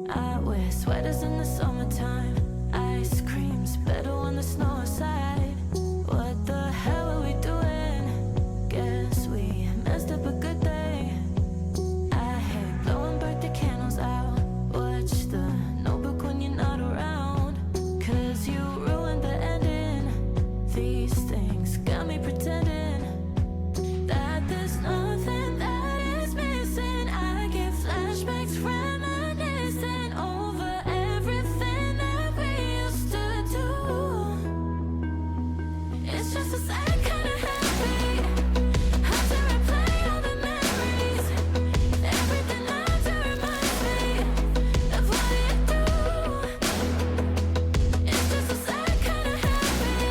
I wear sweaters in the summertime. Ice cream's better when the snow aside. What the hell are we doing? Guess we messed up a good day. I hate blowing birthday candles out. Watch the notebook when you're not around. 'Cause you ruined the ending. These things got me pretending that there's nothing that is missing. I get flashbacks reminiscing over everything that we used to do. It's just a sad kind of happy. Hard to replay all the memories. Everything lies to remind me of what you do. It's just a sad kind of happy.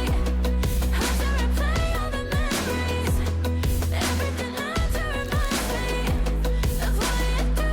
Hard to replay all the memories. Everything lies to remind me of what you do.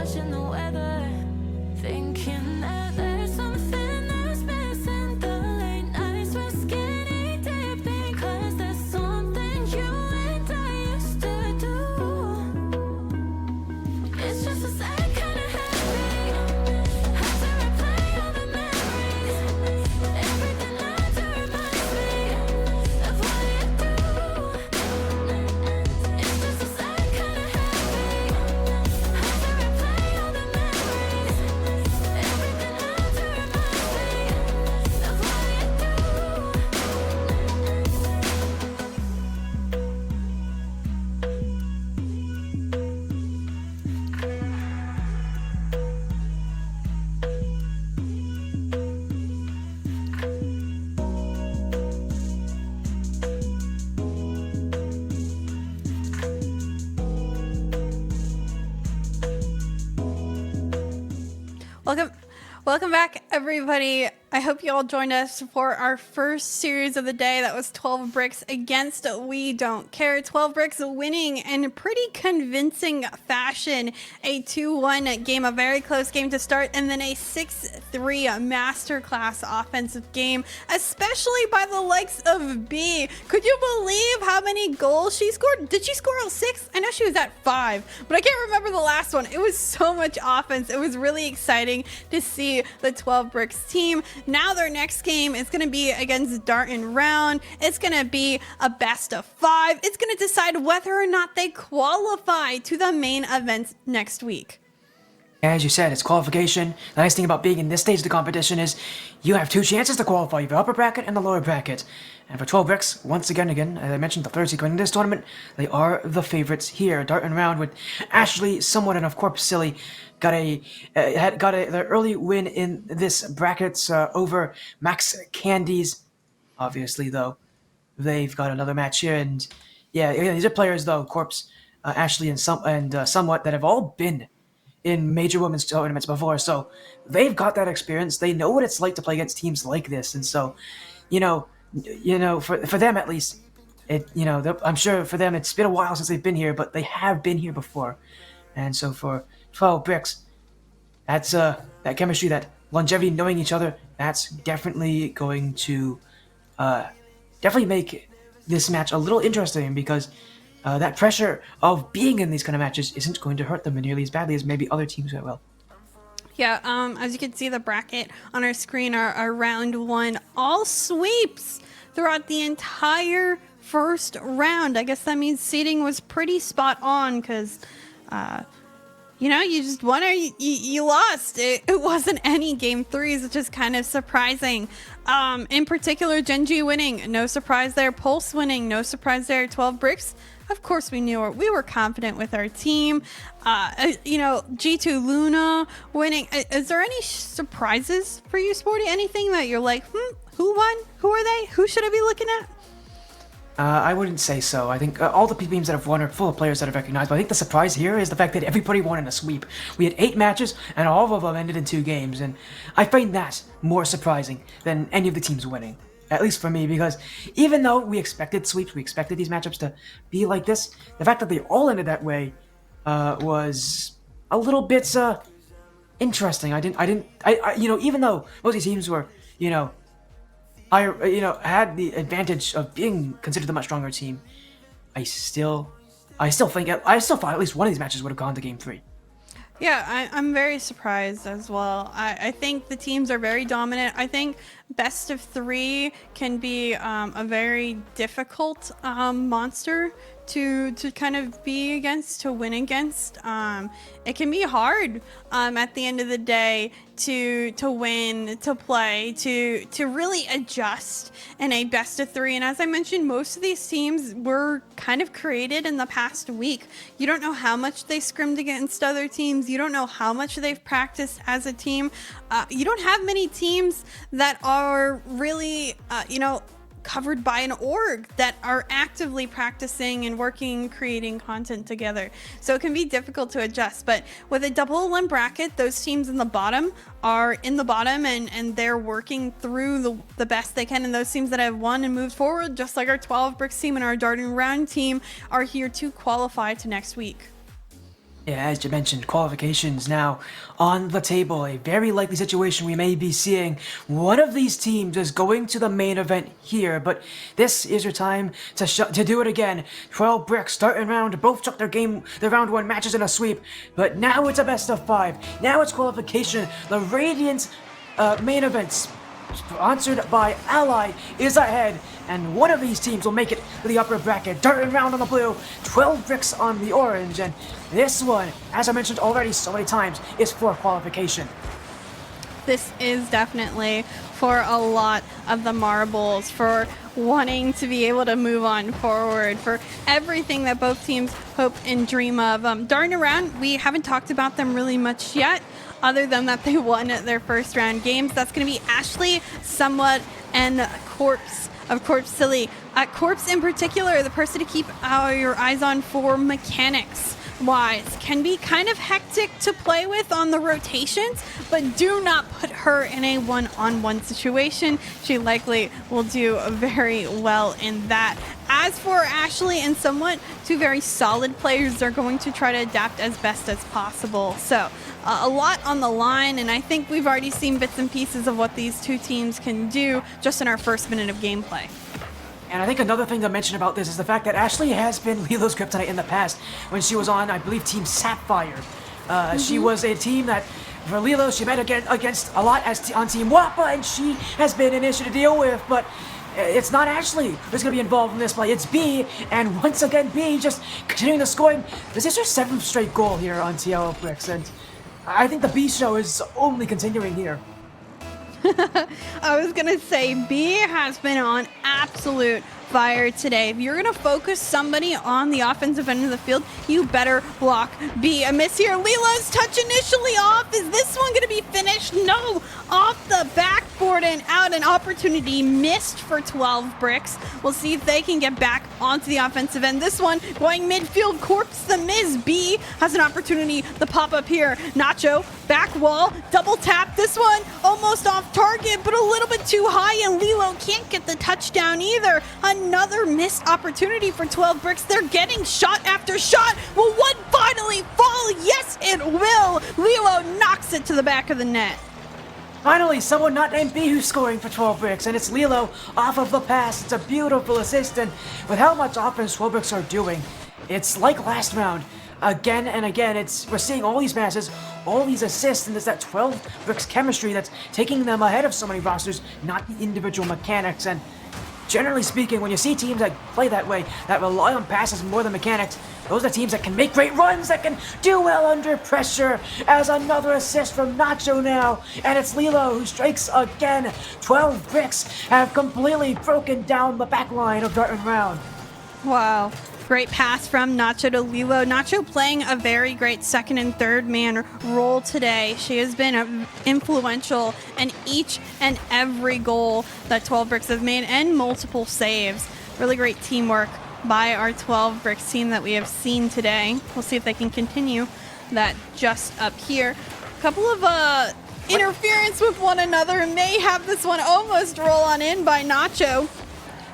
watching the weather, thinking that there's something that's missing. The late nights were skinny dipping, 'cause there's something you and I used to do. It's just a sad kind of happy. Have to replay all the memories. Everything had to remind me of what you do. It's just a sad kind of happy. Have to replay all the memories. Everything had to remind me of what Welcome back, everybody. I hope you all joined us for our first series of the day. That was 12 Bricks against We Don't Care. 12 Bricks winning in pretty convincing fashion. A 2-1 game, a very close game to start, and then a 6-3 masterclass offensive game, especially by the likes of B. Could you believe how many goals she scored? Did she score all 6? I know she was at 5, but I can't remember the last one. It was so much offense. It was really exciting to see the 12 Bricks team. Now their next game is going to be against Dartin round. It's going to be a best of 5. It's going to decide whether or not they qualify to the main event next week. As you said, it's qualification. The nice thing about being in this stage of the competition is you have 2 chances to qualify. You have the upper bracket and the lower bracket. And for 12 Bricks, once again, as I mentioned, the third seed going into this tournament, they are the favorites here. Dartin round with Ashley, somewhat, and of course Silly got their early win in this bracket over Max Candies. Obviously, though, they've got another match here, and yeah, these are players though, Corpse, Ashley, and somewhat that have all been in major women's tournaments before, so they've got that experience. They know what it's like to play against teams like this, and so, for them at least, I'm sure for them it's been a while since they've been here, but they have been here before, and so for 12 Bricks, that's that chemistry, that longevity, knowing each other, that's definitely going to definitely make this match a little interesting, because that pressure of being in these kind of matches isn't going to hurt them nearly as badly as maybe other teams will. Yeah, as you can see, the bracket on our screen are round 1, all sweeps throughout the entire first round. I guess that means seeding was pretty spot on, because you just won or you lost. It wasn't any game 3s, which is kind of surprising. In particular, Genji winning, no surprise there. Pulse winning, no surprise there. 12 Bricks, of course we were confident with our team. G2 Luna winning. Is there any surprises for you, Sporty? Anything that you're like, who won? Who are they? Who should I be looking at? I wouldn't say so. I think all the teams that have won are full of players that I've recognized, but I think the surprise here is the fact that everybody won in a sweep. We had 8 matches, and all of them ended in 2 games, and I find that more surprising than any of the teams winning. At least for me, because even though we expected sweeps, we expected these matchups to be like this, the fact that they all ended that way was a little bit interesting. Even though most of these teams were, had the advantage of being considered the much stronger team, I still thought at least one of these matches would have gone to game 3. Yeah, I'm very surprised as well. I think the teams are very dominant. I think best of 3 can be a very difficult monster to kind of be against, to win against. It can be hard at the end of the day to win, to play, to really adjust in a best of 3. And as I mentioned, most of these teams were kind of created in the past week. You don't know how much they scrimmed against other teams. You don't know how much they've practiced as a team. You don't have many teams that are really, covered by an org that are actively practicing and working, creating content together. So it can be difficult to adjust, but with a double 1 bracket, those teams in the bottom are in the bottom and they're working through the best they can. And those teams that have won and moved forward, just like our 12 Bricks team and our Dartin round team, are here to qualify to next week. Yeah, as you mentioned, qualifications now on the table. A very likely situation we may be seeing. One of these teams is going to the main event here, but this is your time to do it again. 12 bricks starting round. Both took their round 1 matches in a sweep, but now it's a best of 5. Now it's qualification. The Radiant main event, sponsored by Ally, is ahead, and one of these teams will make it to the upper bracket. Dartin round on the blue, 12 bricks on the orange, and this one, as I mentioned already so many times, is for qualification. This is definitely for a lot of the marbles, for wanting to be able to move on forward, for everything that both teams hope and dream of. Dartin around, we haven't talked about them really much yet, other than that they won their first round games. That's going to be Ashley, Somewhat, and Corpse of Corpse Silly. Corpse in particular, the person to keep your eyes on for mechanics wise, can be kind of hectic to play with on the rotations, but do not put her in a one-on-one situation. She likely will do very well in that. As for Ashley and Somewhat, two very solid players, they're going to try to adapt as best as possible. So a lot on the line, and I think we've already seen bits and pieces of what these two teams can do just in our first minute of gameplay. And I think another thing to mention about this is the fact that Ashley has been Lilo's kryptonite in the past when she was on, I believe, Team Sapphire. She was a team that, for Lilo, she met against a lot on Team Wappa, and she has been an issue to deal with, but it's not Ashley who's going to be involved in this play. It's B, and once again, B just continuing the scoring. This is her 7th straight goal here on TL Bricks, and I think the B show is only continuing here. I was gonna say B has been on absolute fire today. If you're gonna focus somebody on the offensive end of the field, you better block B. A miss here. Lila's touch initially off. Is this one gonna be finished? No! Off the backboard and out. An opportunity missed for 12 bricks. We'll see if they can get back onto the offensive end. This one going midfield. Corpse the miss. B has an opportunity to pop up here. Nacho, back wall, double tap. This one almost off target, but a little bit too high, and Lilo can't get the touchdown either. Another missed opportunity for 12 bricks. They're getting shot after shot. Will one finally fall? Yes, it will. Lilo knocks it to the back of the net. Finally, someone not named B who's scoring for 12 bricks, and it's Lilo off of the pass. It's a beautiful assist, and with how much offense 12 bricks are doing, it's like last round. Again and again, we're seeing all these passes, all these assists, and it's that 12 bricks chemistry that's taking them ahead of so many rosters, not the individual mechanics. And generally speaking, when you see teams that play that way, that rely on passes more than mechanics, those are teams that can make great runs, that can do well under pressure. As another assist from Nacho now, and it's Lilo who strikes again. 12 bricks have completely broken down the back line of Dartin round. Wow. Great pass from Nacho to Lilo. Nacho playing a very great second and third man role today. She has been influential in each and every goal that 12 bricks have made and multiple saves. Really great teamwork by our 12 bricks team that we have seen today. We'll see if they can continue that just up here. A couple of interference with one another may have this one almost roll on in by Nacho,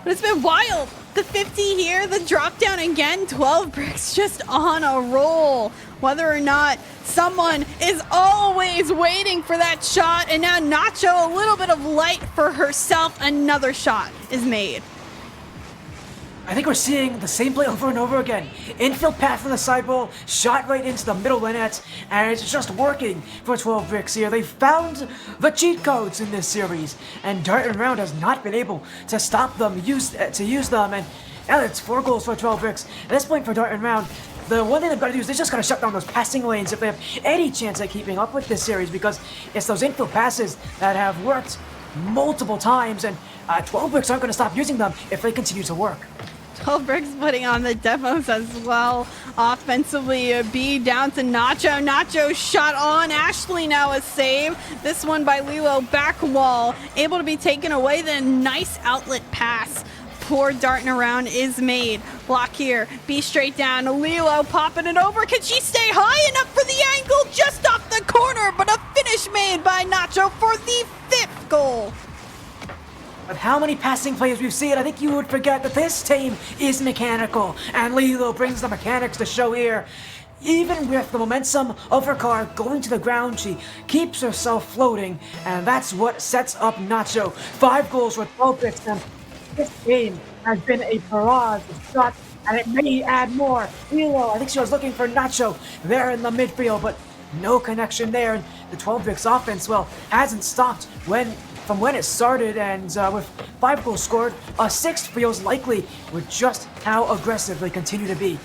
but it's been wild. The 50 here, the drop down again, 12 bricks just on a roll. Whether or not someone is always waiting for that shot, and now Nacho, a little bit of light for herself, another shot is made. I think we're seeing the same play over and over again. Infield pass from the sidewall, shot right into the middle net, and it's just working for 12 bricks here. They found the cheat codes in this series, and Dartin round has not been able to stop them, use them, and now it's 4 goals for 12 bricks. At this point for Dartin round, the one thing they've got to do is they just got to shut down those passing lanes if they have any chance at keeping up with this series, because it's those infield passes that have worked multiple times, and 12 bricks aren't going to stop using them if they continue to work. 12 bricks putting on the demos as well. Offensively, B down to Nacho. Nacho shot on. Ashley now a save. This one by Lilo, back wall. Able to be taken away. The nice outlet pass for Dartin around is made. Block here. B straight down. Lilo popping it over. Can she stay high enough for the angle? Just off the corner, but a finish made by Nacho for the 5th goal. With how many passing plays we've seen, I think you would forget that this team is mechanical, and Lilo brings the mechanics to show here. even with the momentum of her car going to the ground, she keeps herself floating, and that's what sets up Nacho. 5 goals with 12 bricks, and this game has been a barrage of shots, and it may add more. Lilo, I think she was looking for Nacho there in the midfield, but no connection there. And the 12 bricks offense, well, hasn't stopped from when it started, and with 5 goals scored, a 6th feels likely with just how aggressive they continue to be.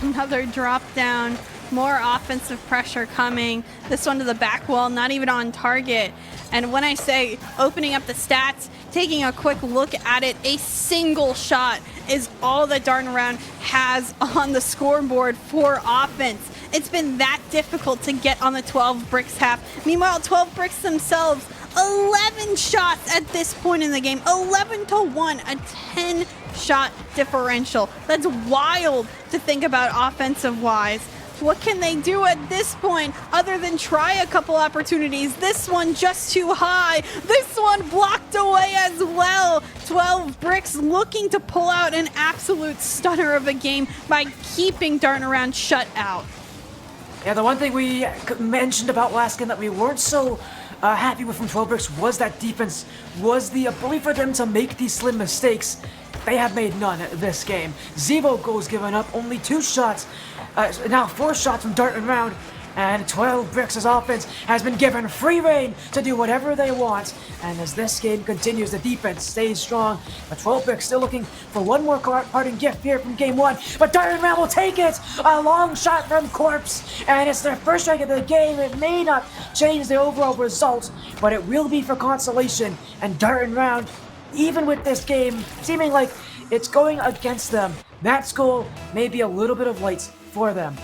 Another drop down, more offensive pressure coming. This one to the back wall, not even on target. And when I say opening up the stats, taking a quick look at it, a single shot is all that Dartin Around has on the scoreboard for offense. It's been that difficult to get on the 12 bricks half. Meanwhile, 12 bricks themselves, 11 shots at this point in the game, 11-1, a 10-shot differential. That's wild to think about offensive-wise. What can they do at this point other than try a couple opportunities? This one just too high. This one blocked away as well. 12 bricks looking to pull out an absolute stunner of a game by keeping Dartin Around shut out. Yeah, the one thing we mentioned about last game that we weren't so happy with from 12 bricks was that defense, was the ability for them to make these slim mistakes. They have made none this game. 0 goals given up, only 2 shots. Now 4 shots from Dartin Around, and 12 bricks' offense has been given free reign to do whatever they want. And as this game continues, the defense stays strong. But 12 bricks still looking for one more parting gift here from game 1. But Dartin Around will take it! A long shot from Corpse, and it's their first strike of the game. It may not change the overall result, but it will be for consolation. And Dartin Around, even with this game seeming like it's going against them, that goal may be a little bit of light for them.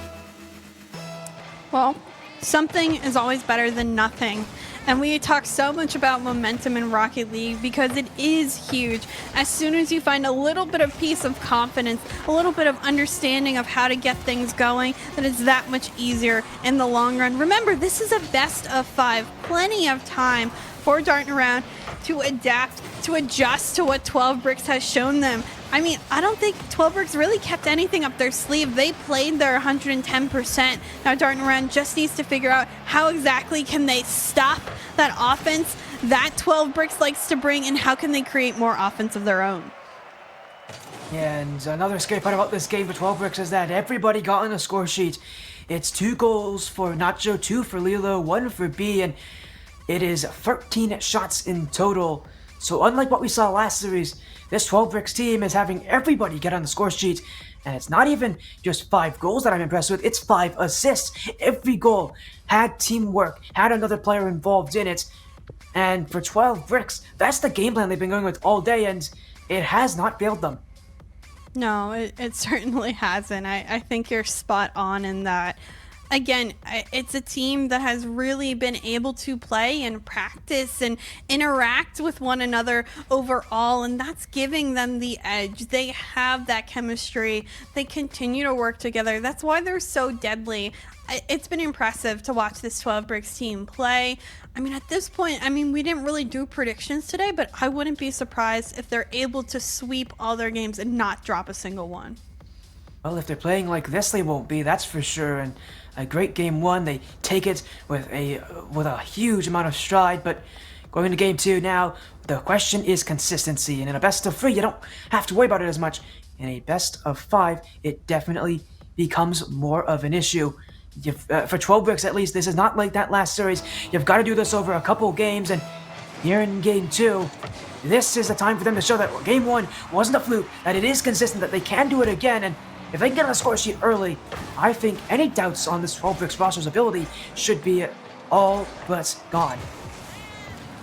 Well, something is always better than nothing. And we talk so much about momentum in Rocket League because it is huge. As soon as you find a little bit of peace of confidence, a little bit of understanding of how to get things going, then it's that much easier in the long run. Remember, this is a best of 5. Plenty of time for Dartin Around to adapt, to adjust to what 12 bricks has shown them. I mean, I don't think 12 bricks really kept anything up their sleeve. They played their 110%. Now Dartin Around just needs to figure out how exactly can they stop that offense that 12 bricks likes to bring, and how can they create more offense of their own. Yeah, and another scary part about this game for 12 bricks is that everybody got on the score sheet. It's 2 goals for Nacho, 2 for Lilo, 1 for B, and it is 13 shots in total. So unlike what we saw last series, this 12 bricks team is having everybody get on the score sheet. And it's not even just 5 goals that I'm impressed with, it's 5 assists. Every goal had teamwork, had another player involved in it. And for 12 bricks, that's the game plan they've been going with all day, and it has not failed them. No, it certainly hasn't. I think you're spot on in that. Again, it's a team that has really been able to play and practice and interact with one another overall, and that's giving them the edge. They have that chemistry. They continue to work together. That's why they're so deadly. It's been impressive to watch this 12 bricks team play. I mean, at this point, we didn't really do predictions today, but I wouldn't be surprised if they're able to sweep all their games and not drop a single one. Well, if they're playing like this, they won't be, that's for sure. And a great game 1, they take it with a huge amount of stride. But going into game 2 now, the question is consistency. And in a best of 3, you don't have to worry about it as much. In a best of 5, it definitely becomes more of an issue. For 12 bricks at least, this is not like that last series. You've got to do this over a couple games, and here in game 2, this is the time for them to show that game 1 wasn't a fluke, that it is consistent, that they can do it again. And if they can get on the score sheet early, I think any doubts on this 12 bricks roster's ability should be all but gone.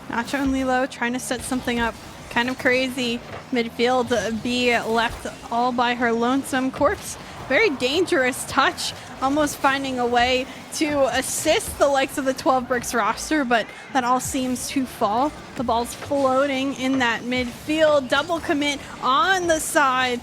Nacho and Lilo trying to set something up. Kind of crazy. Midfield, B left all by her lonesome. Corpse, very dangerous touch. Almost finding a way to assist the likes of the 12 bricks roster, but that all seems to fall. The ball's floating in that midfield. Double commit on the side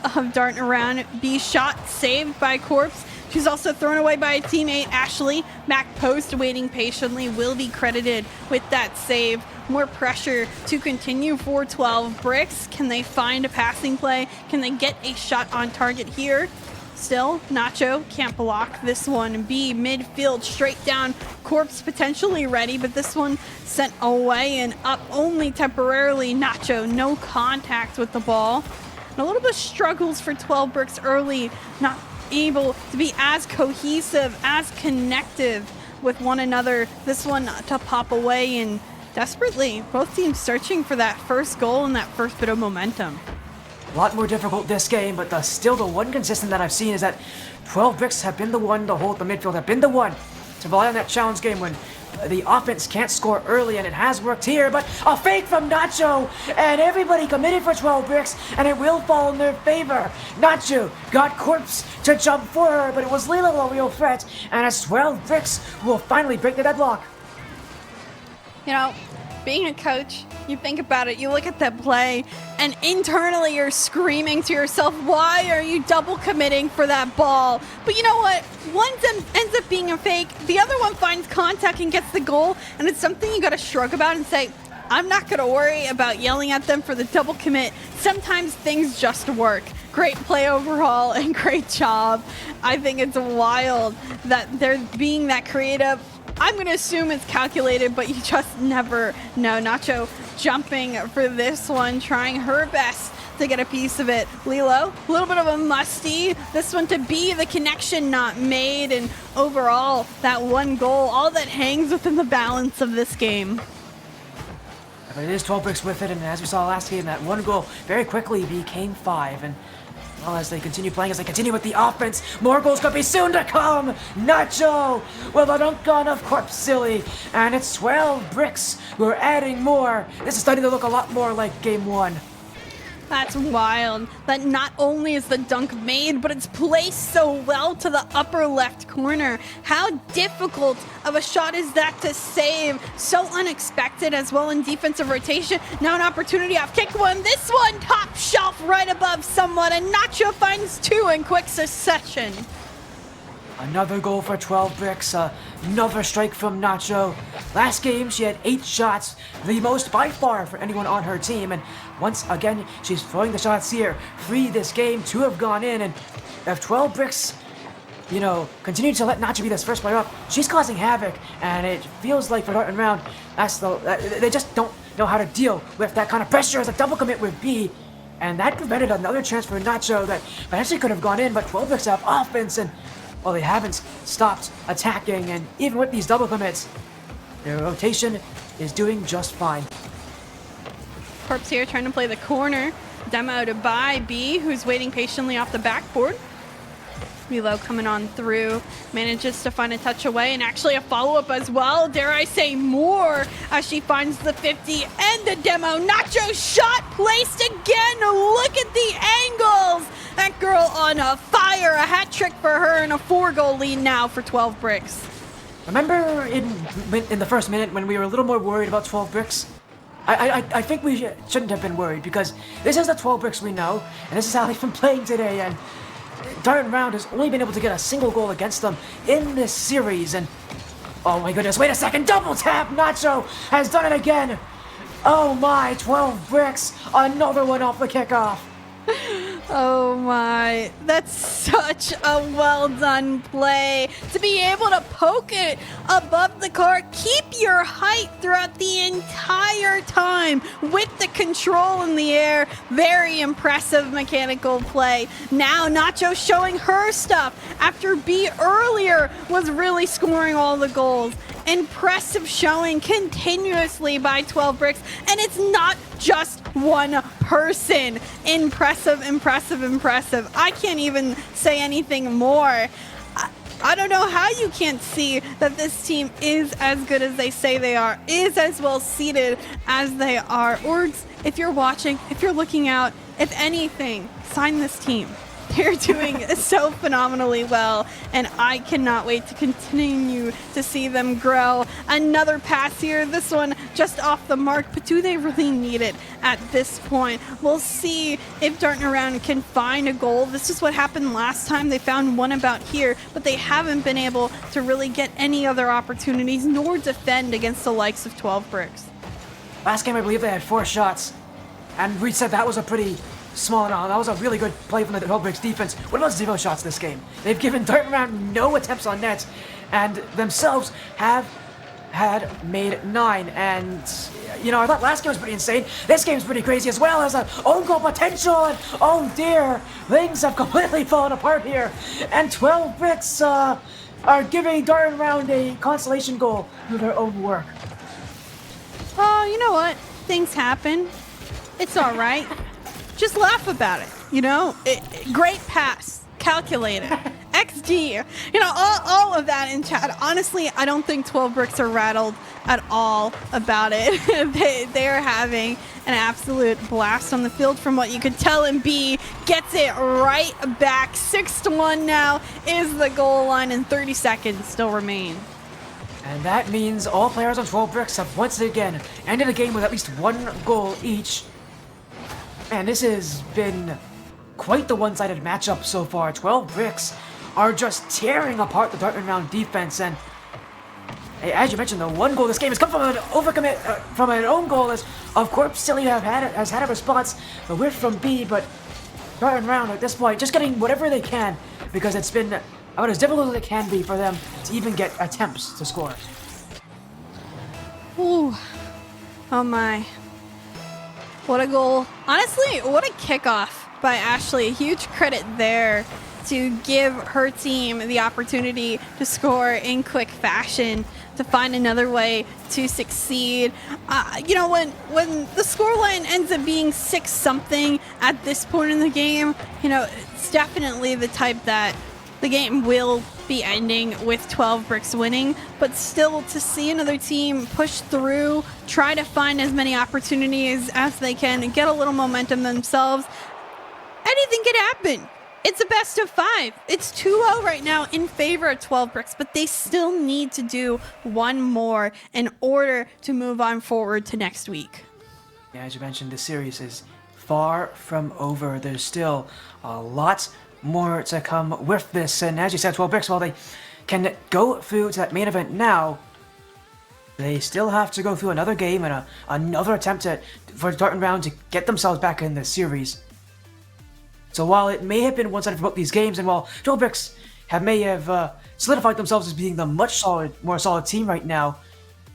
of Dartin Around. B shot saved by Corpse. She's also thrown away by a teammate. Ashley, back post, waiting patiently, will be credited with that save. More pressure to continue for 12 bricks. Can they find a passing play? Can they get a shot on target here? Still, Nacho can't block this one. B, midfield, straight down. Corpse potentially ready, but this one sent away and up only temporarily. Nacho, no contact with the ball. And a little bit of struggles for 12 Bricks early, not able to be as cohesive, as connective with one another. This one to pop away, and desperately, both teams searching for that first goal and that first bit of momentum. A lot more difficult this game, but still the one consistent that I've seen is that 12 Bricks have been the one to hold the midfield, have been the one to rely on that challenge game when the offense can't score early, and it has worked here, but a fake from Nacho, and everybody committed for 12 Bricks, and it will fall in their favor. Nacho got Corpse to jump for her, but it was Lilo a real threat, and as 12 Bricks will finally break the deadlock. You know, being a coach, you think about it, you look at that play, and internally you're screaming to yourself, why are you double committing for that ball? But you know what? One ends up being a fake, the other one finds contact and gets the goal, and it's something you gotta shrug about and say, I'm not gonna worry about yelling at them for the double commit. Sometimes things just work. Great play overall and great job. I think it's wild that they're being that creative. I'm going to assume it's calculated, but you just never know. Nacho jumping for this one, trying her best to get a piece of it. Lilo, a little bit of a musty. This one to be the connection not made, and overall, that one goal, all that hangs within the balance of this game. But it is 12 Bricks with it, and as we saw last game, that one goal very quickly became 5, and well, as they continue playing, as they continue with the offense, more goals could be soon to come. Nacho with a dunk on of Corpse Silly, and it's 12 Bricks. We're adding more. This is starting to look a lot more like game 1. That's wild. That not only is the dunk made, but it's placed so well to the upper left corner. How difficult of a shot is that to save? So unexpected as well in defensive rotation. Now an opportunity off kick one. This one top shelf right above someone, and Nacho finds 2 in quick succession. Another goal for 12 Bricks, another strike from Nacho. Last game, she had 8 shots, the most by far for anyone on her team, and once again, she's throwing the shots here. 3 this game, 2 have gone in, and if 12 Bricks, you know, continue to let Nacho be this first player up, she's causing havoc, and it feels like for Dartin round, they just don't know how to deal with that kind of pressure as a double commit with B, and that prevented another chance for Nacho that potentially could have gone in, but 12 Bricks have offense, and well, they haven't stopped attacking, and even with these double commits, their rotation is doing just fine. Corpse here trying to play the corner. Demo to by B, who's waiting patiently off the backboard. Milo coming on through, manages to find a touch away, and actually a follow-up as well. Dare I say more, as she finds the 50 and the demo. Nacho shot placed again. Look at the angles. That girl on a fire. A hat trick for her, and a 4-goal lead now for 12 Bricks. Remember in the first minute when we were a little more worried about 12 Bricks? I think we shouldn't have been worried, because this is the 12 Bricks we know, and this is how they've been playing today, and Dartin round has only been able to get a single goal against them in this series, and oh my goodness, wait a second, double tap! Nacho has done it again! Oh my, 12 Bricks, another one off the kickoff! Oh my, that's such a well done play. To be able to poke it above the car, keep your height throughout the entire time with the control in the air. Very impressive mechanical play. Now Nacho showing her stuff after B earlier was really scoring all the goals. Impressive showing continuously by 12 Bricks, and it's not just one person. Impressive, impressive, impressive. I can't even say anything more. I don't know how you can't see that this team is as good as they say they are, is as well seated as they are. Or if you're watching, if you're looking out, if anything, sign this team. They're doing so phenomenally well, and I cannot wait to continue to see them grow. Another pass here, this one just off the mark, but do they really need it at this point? We'll see if Dartin around can find a goal. This is what happened last time. They found one about here, but they haven't been able to really get any other opportunities nor defend against the likes of 12 Bricks. Last game, I believe they had 4 shots, and we said that was a pretty small enough. That was a really good play from the 12 Bricks defense. What about zero shots this game? They've given Dartin Round no attempts on net, and themselves have had made 9. And you know, I thought last game was pretty insane. This game's pretty crazy as well. As an own goal potential, and oh dear, things have completely fallen apart here. And 12 Bricks are giving Dartin Round a consolation goal through their own work. Oh, you know what? Things happen. It's all right. Just laugh about it. You know, great pass, calculated, XD. You know, all of that in chat. Honestly, I don't think 12 Bricks are rattled at all about it. they are having an absolute blast on the field from what you could tell. And B gets it right back. 6-1 now is the goal line, and 30 seconds still remain. And that means all players on 12 Bricks have once again ended the game with at least 1 goal each. And this has been quite the one-sided matchup so far. 12 Bricks are just tearing apart the Dartin Round defense, and as you mentioned, the 1 goal this game has come from an overcommit, from an own goal, as of course Silly has had a response, the whiff from B, but Dartin Round at this point just getting whatever they can, because it's been about as difficult as it can be for them to even get attempts to score. Ooh. Oh my. What a goal. Honestly, what a kickoff by Ashley. Huge credit there to give her team the opportunity to score in quick fashion, to find another way to succeed. You know, when the scoreline ends up being 6-something at this point in the game, you know, it's definitely the type that the game will be ending with 12 Bricks winning, but still to see another team push through, try to find as many opportunities as they can and get a little momentum themselves, anything can happen. It's a best of 5. It's 2-0 right now in favor of 12 Bricks, but they still need to do 1 more in order to move on forward to next week. Yeah, as you mentioned, the series is far from over. There's still a lot more to come with this, and as you said, 12 Bricks, while they can go through to that main event now, they still have to go through another game and another attempt for Dartin Round to get themselves back in the series. So while it may have been one-sided for both these games, and while 12 Bricks may have solidified themselves as being the much more solid team right now,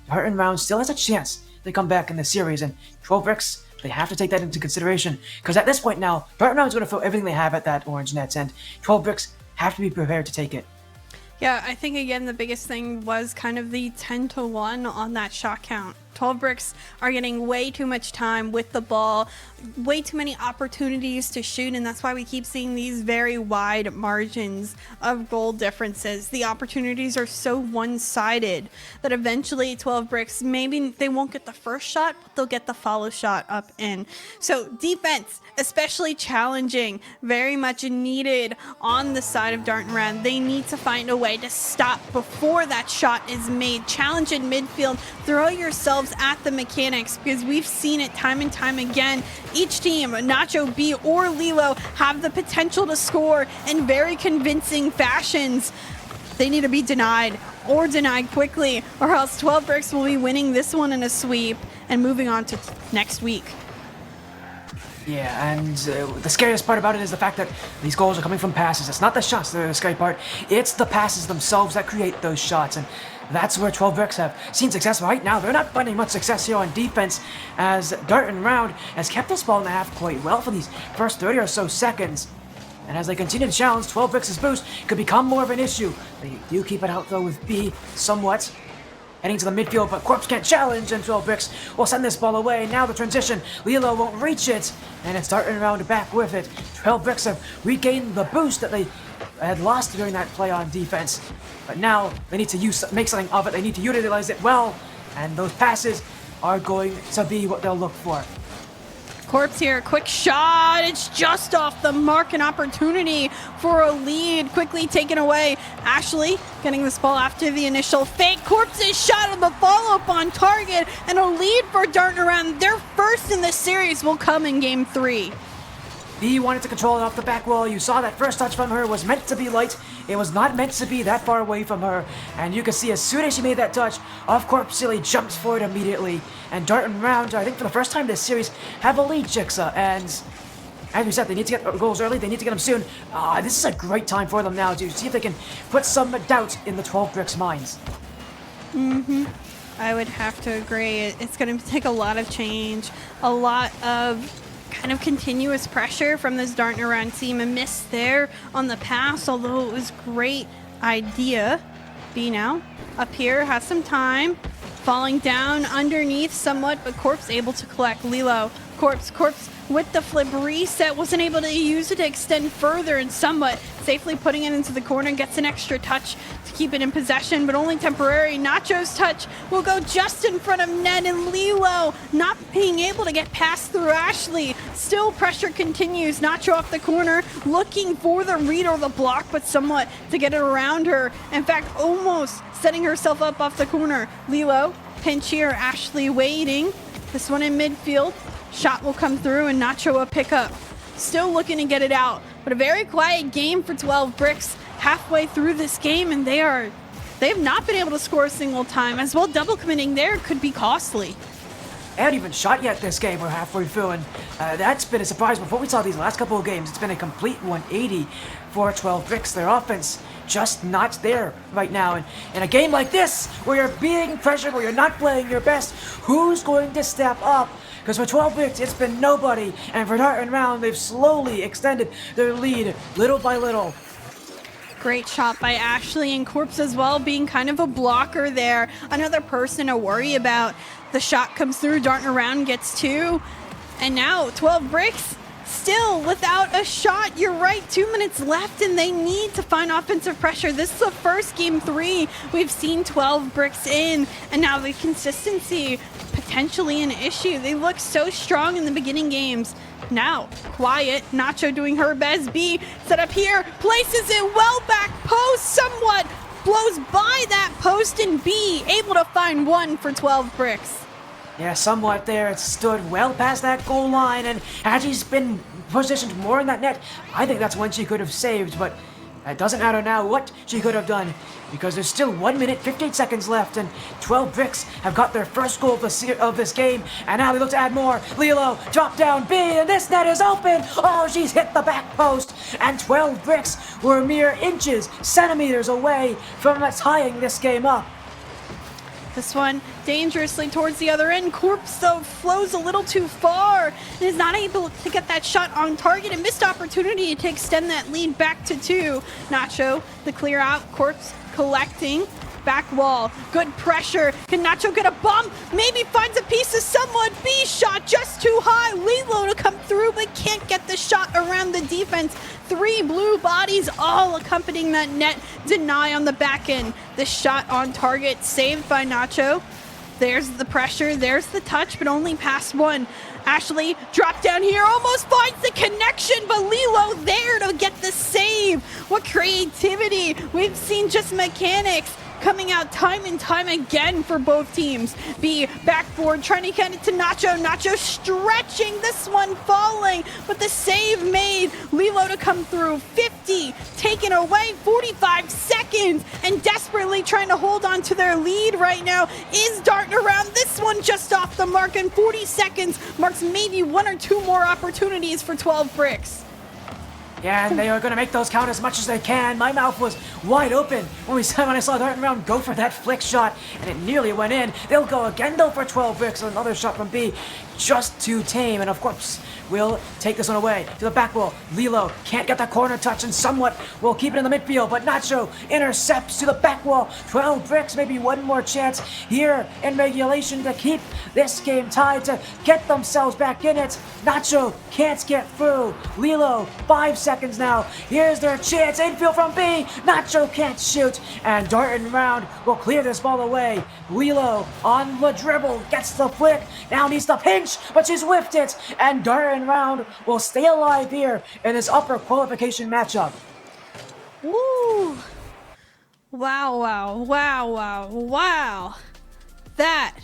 Dartin Round still has a chance to come back in the series, and 12 Bricks, they have to take that into consideration, because at this point now, Dartin Round is going to throw everything they have at that orange net, and 12 Bricks have to be prepared to take it. Yeah, I think again the biggest thing was kind of the 10-1 on that shot count. 12 Bricks are getting way too much time with the ball, way too many opportunities to shoot, and that's why we keep seeing these very wide margins of goal differences. The opportunities are so one-sided that eventually 12 Bricks, maybe they won't get the first shot, but they'll get the follow shot up in. So defense, especially challenging, very much needed on the side of Dartin Round. They need to find a way to stop before that shot is made. Challenge in midfield, throw yourselves at the mechanics, because we've seen it time and time again. Each team, Nacho, B, or Lilo, have the potential to score in very convincing fashions. They need to be denied, or denied quickly, or else 12 Bricks will be winning this one in a sweep and moving on to next week. Yeah, and the scariest part about it is the fact that these goals are coming from passes. It's not the shots that are the scary part, it's the passes themselves that create those shots, and that's where 12 Bricks have seen success right now. They're not finding much success here on defense, as Dartin Round has kept this ball in the half quite well for these first 30 or so seconds. And as they continue to challenge, 12 Bricks' boost could become more of an issue. They do keep it out though with B somewhat. Heading to the midfield, but Corpse can't challenge, and 12 Bricks will send this ball away. Now the transition, Lilo won't reach it, and it's Dartin Round back with it. 12 Bricks have regained the boost that they had lost during that play on defense. But now they need to make something of it. They need to utilize it well, and those passes are going to be what they'll look for. Corpse here, quick shot, it's just off the mark, an opportunity for a lead, quickly taken away. Ashley getting this ball after the initial fake. Corpse's shot on the follow-up on target, and a lead for Dartin Round. Their first in the series will come in game 3. B wanted to control it off the back wall. You saw that first touch from her was meant to be light. It was not meant to be that far away from her. And you can see as soon as she made that touch, of course Silly jumps for it immediately. And Dartin Round, I think for the first time this series, have a lead, Chixxa. And as we said, they need to get goals early. They need to get them soon. This is a great time for them now to see if they can put some doubt in the 12 Bricks' minds. I would have to agree. It's going to take a lot of change, a lot of kind of continuous pressure from this darting around team. A miss there on the pass, although it was great idea. B now up here, has some time. Falling down underneath somewhat, but Corpse able to collect. Lilo, Corpse with the flip reset, wasn't able to use it to extend further and somewhat safely putting it into the corner, gets an extra touch to keep it in possession, but only temporary. Nacho's touch will go just in front of net, and Lilo not being able to get past through Ashley. Still pressure continues. Nacho off the corner, looking for the read or the block, but somewhat to get it around her. In fact, almost setting herself up off the corner. Lilo, pinch here, Ashley waiting. This one in midfield. Shot will come through and Nacho a pickup. Still looking to get it out, but a very quiet game for 12 Bricks halfway through this game, and they have not been able to score a single time. As well, double committing there could be costly. They haven't even shot yet this game. We're halfway through, and that's been a surprise. Before we saw these last couple of games, it's been a complete 180 for 12 Bricks. Their offense just not there right now. And in a game like this, where you're being pressured, where you're not playing your best, who's going to step up? Because for 12 Bricks, it's been nobody. And for Dartin Round, they've slowly extended their lead little by little. Great shot by Ashley, and Corpse as well being kind of a blocker there. Another person to worry about. The shot comes through, darting around, gets two. And now 12 Bricks still without a shot. You're right, 2 minutes left, and they need to find offensive pressure. This is the first game 3 we've seen 12 Bricks in, and now the consistency potentially an issue. They look so strong in the beginning games. Now, quiet, Nacho doing her best. B set up here, places it well back post, somewhat blows by that post, and B able to find one for 12 Bricks. Yeah, somewhat there. It stood well past that goal line, and had she's been positioned more in that net, I think that's one she could have saved, but it doesn't matter now what she could have done, because there's still 1 minute, 58 seconds left, and 12 Bricks have got their first goal of this game, and now they look to add more. Lilo, drop down B, and this net is open! Oh, she's hit the back post, and 12 Bricks were mere inches, centimeters away from tying this game up. This one dangerously towards the other end. Corpse, though, flows a little too far and is not able to get that shot on target. A missed opportunity to extend that lead back to 2. Nacho, the clear out. Corpse collecting. Back wall. Good pressure. Can Nacho get a bump? Maybe finds a piece of someone. B shot just too high. Lilo to come through, but can't get the shot around the defense. 3 blue bodies all accompanying that net. Deny on the back end. The shot on target saved by Nacho. There's the pressure. There's the touch, but only past 1. Ashley drop down here, almost finds the connection, but Lilo there to get the save. What creativity. We've seen just mechanics coming out time and time again for both teams. B backboard trying to get it to Nacho. Nacho stretching, this one falling, but the save made. Lilo to come through. 50 taken away, 45 seconds, and desperately trying to hold on to their lead right now is darting around. This one just off the mark, and 40 seconds marks maybe 1 or 2 more opportunities for 12 Bricks. Yeah, and they are going to make those count as much as they can. My mouth was wide open when I saw Dartin Round go for that flick shot, and it nearly went in. They'll go again, though, for 12 Bricks. Another shot from B, just too tame, and of course, will take this one away to the back wall. Lilo can't get the corner touch, and somewhat will keep it in the midfield, but Nacho intercepts to the back wall. 12 Bricks, maybe one more chance here in regulation to keep this game tied, to get themselves back in it. Nacho can't get through. Lilo, 5 seconds now. Here's their chance. Infield from B. Nacho can't shoot, and Dartin Round will clear this ball away. Lilo on the dribble, gets the flick. Now needs the pinch, but she's whiffed it, and Dartin Round will stay alive here in this upper qualification matchup. Woo! Wow, wow, wow, wow, wow. That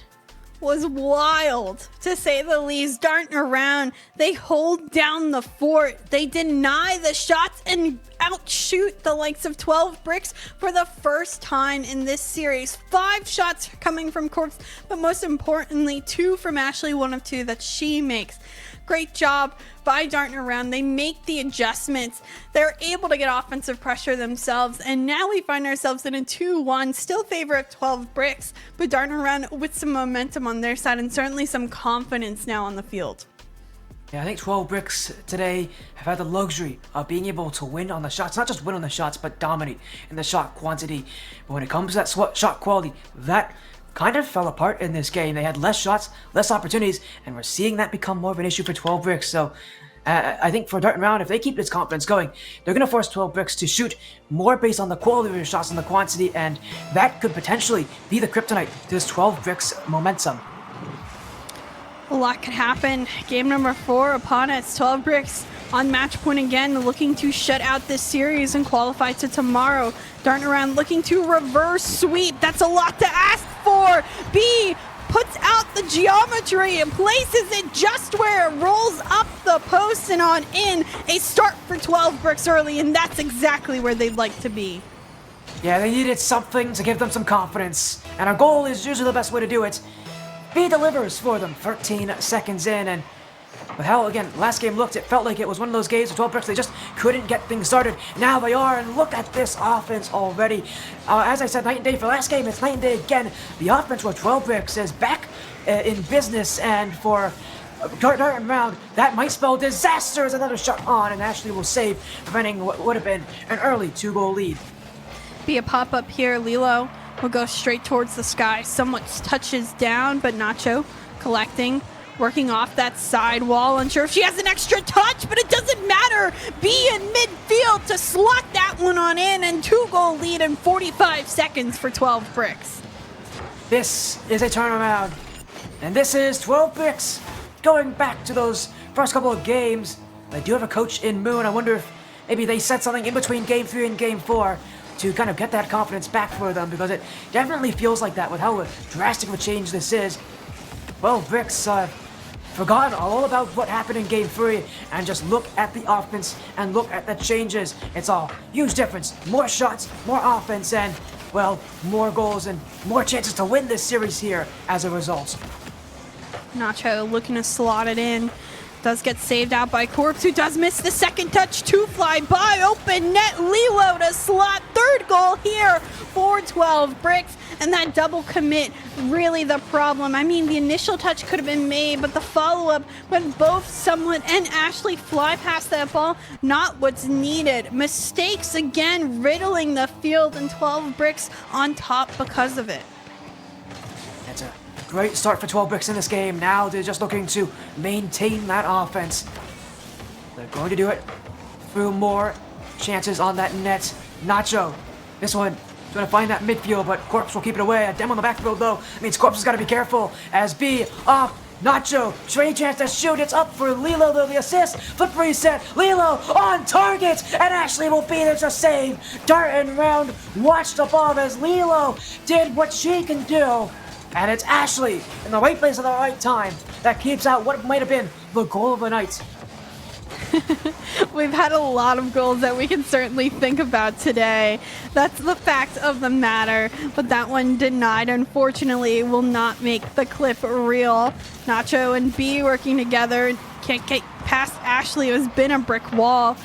was wild, to say the least. Darting around, they hold down the fort. They deny the shots and outshoot the likes of 12 Bricks for the first time in this series. 5 shots coming from Corpse, but most importantly, 2 from Ashley, 1 of 2 that she makes. Great job by darting around. They make the adjustments. They're able to get offensive pressure themselves. And now we find ourselves in a 2-1, still favor of 12 bricks, but darting around with some momentum on their side and certainly some confidence now on the field. Yeah, I think 12 bricks today have had the luxury of being able to win on the shots. Not just win on the shots, but dominate in the shot quantity. But when it comes to that shot quality, that kind of fell apart in this game. They had less shots, less opportunities, and we're seeing that become more of an issue for 12 bricks. So I think for darting around, if they keep this confidence going, they're going to force 12 bricks to shoot more based on the quality of their shots and the quantity, and that could potentially be the kryptonite to this 12 bricks momentum. A lot could happen. Game number 4 upon us. 12 bricks on match point again, looking to shut out this series and qualify to tomorrow. Darting around, looking to reverse sweep. That's a lot to ask for. B puts out the geometry and places it just where it rolls up the post and on in. A start for 12 bricks early, and that's exactly where they'd like to be. Yeah, they needed something to give them some confidence, and our goal is usually the best way to do it. B delivers for them 13 seconds in, and with how, again, last game looked, it felt like it was one of those games with 12 bricks, they just couldn't get things started. Now they are, and look at this offense already. As I said, night and day for last game, it's night and day again. The offense with 12 bricks is back in business, and for darting around, that might spell disaster as another shot on, and Ashley will save, preventing what would have been an early 2-goal lead. Be a pop-up here. Lilo will go straight towards the sky. Somewhat touches down, but Nacho collecting, working off that side wall. Unsure if she has an extra touch, but it doesn't matter. B in midfield to slot that one on in, and 2-goal lead in 45 seconds for 12 bricks. This is a turnaround, and this is 12 bricks going back to those first couple of games. They do have a coach in Moon. I wonder if maybe they said something in between game 3 and game 4 to kind of get that confidence back for them, because it definitely feels like that with how drastic of a change this is. Well, bricks forgotten all about what happened in game 3 and just look at the offense and look at the changes. It's all huge difference. More shots, more offense, and, well, more goals and more chances to win this series here as a result. Nacho looking to slot it in. Does get saved out by Corpse, who does miss the second touch. 2 fly by, open net. Lilo to slot. 3rd goal here for 12 bricks. And that double commit, really the problem. I mean, the initial touch could have been made, but the follow-up, when both someone and Ashley fly past that ball, not what's needed. Mistakes again, riddling the field, and 12 bricks on top because of it. That's a great start for 12 bricks in this game. Now they're just looking to maintain that offense. They're going to do it through more chances on that net. Nacho, this one, going to find that midfield, but Corpse will keep it away. A dem on the backfield, though, means Corpse has got to be careful. As B off, Nacho, straight chance to shoot. It's up for Lilo, though, the assist. Flip reset. Lilo on target, and Ashley will be there to save. Darting round, watch the ball as Lilo did what she can do. And it's Ashley in the right place at the right time that keeps out what might have been the goal of the night. We've had a lot of goals that we can certainly think about today. That's the fact of the matter. But that one denied, unfortunately, will not make the clip real. Nacho and B working together. Can't get past Ashley. It has been a brick wall.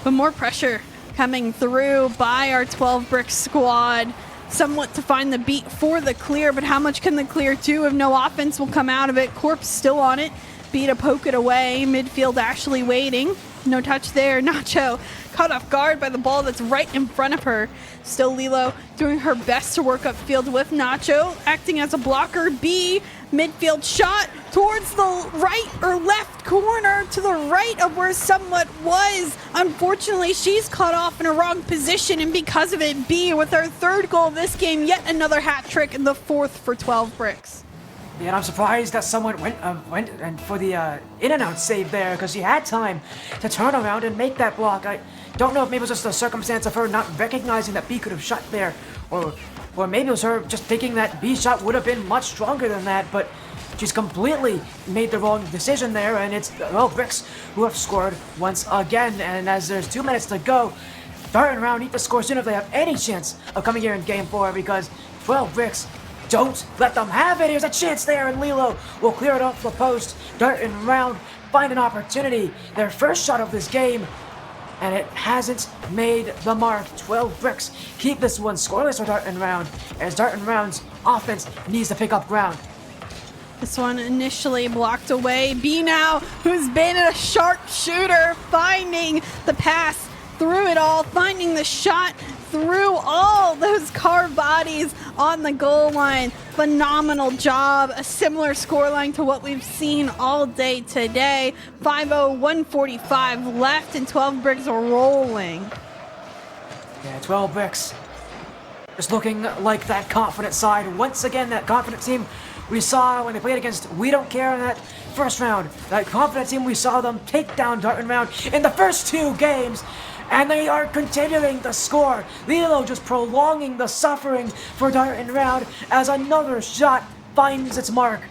But more pressure coming through by our 12 brick squad. Somewhat to find the beat for the clear, but how much can the clear do if no offense will come out of it? Corpse still on it. B to poke it away. Midfield Ashley waiting. No touch there. Nacho caught off guard by the ball that's right in front of her. Still Lilo doing her best to work upfield with Nacho, acting as a blocker. B, midfield shot towards the right or left corner to the right of where Somewhat was. Unfortunately, she's caught off in a wrong position, and because of it, B with her 3rd goal of this game, yet another hat trick, and the 4th for 12 bricks. Yeah, and I'm surprised that someone went and for the in-and-out save there, because she had time to turn around and make that block. I don't know if maybe it was just a circumstance of her not recognizing that B could have shot there, or maybe it was her just thinking that B shot would have been much stronger than that, but she's completely made the wrong decision there, and it's, well, Bricks who have scored once again. And as there's 2 minutes to go, darting around need to score soon if they have any chance of coming here in game 4, because 12 bricks Don't let them have it. Here's a chance there, and Lilo will clear it off the post. Dartin round find an opportunity. Their first shot of this game, and it hasn't made the mark. 12 bricks keep this one scoreless for Dartin round, as Dartin round's offense needs to pick up ground. This one initially blocked away. B now, who's been a sharpshooter, finding the pass through it all, finding the shot through all those carved bodies on the goal line. Phenomenal job. A similar scoreline to what we've seen all day today. 5-0, 145 left, and 12 bricks are rolling. Yeah, 12 bricks. Just looking like that confident side. Once again, that confident team we saw when they played against We Don't Care in that first round. That confident team, we saw them take down Dartin round in the first 2 games. And they are continuing to score. Lilo just prolonging the suffering for Dartin round as another shot finds its mark.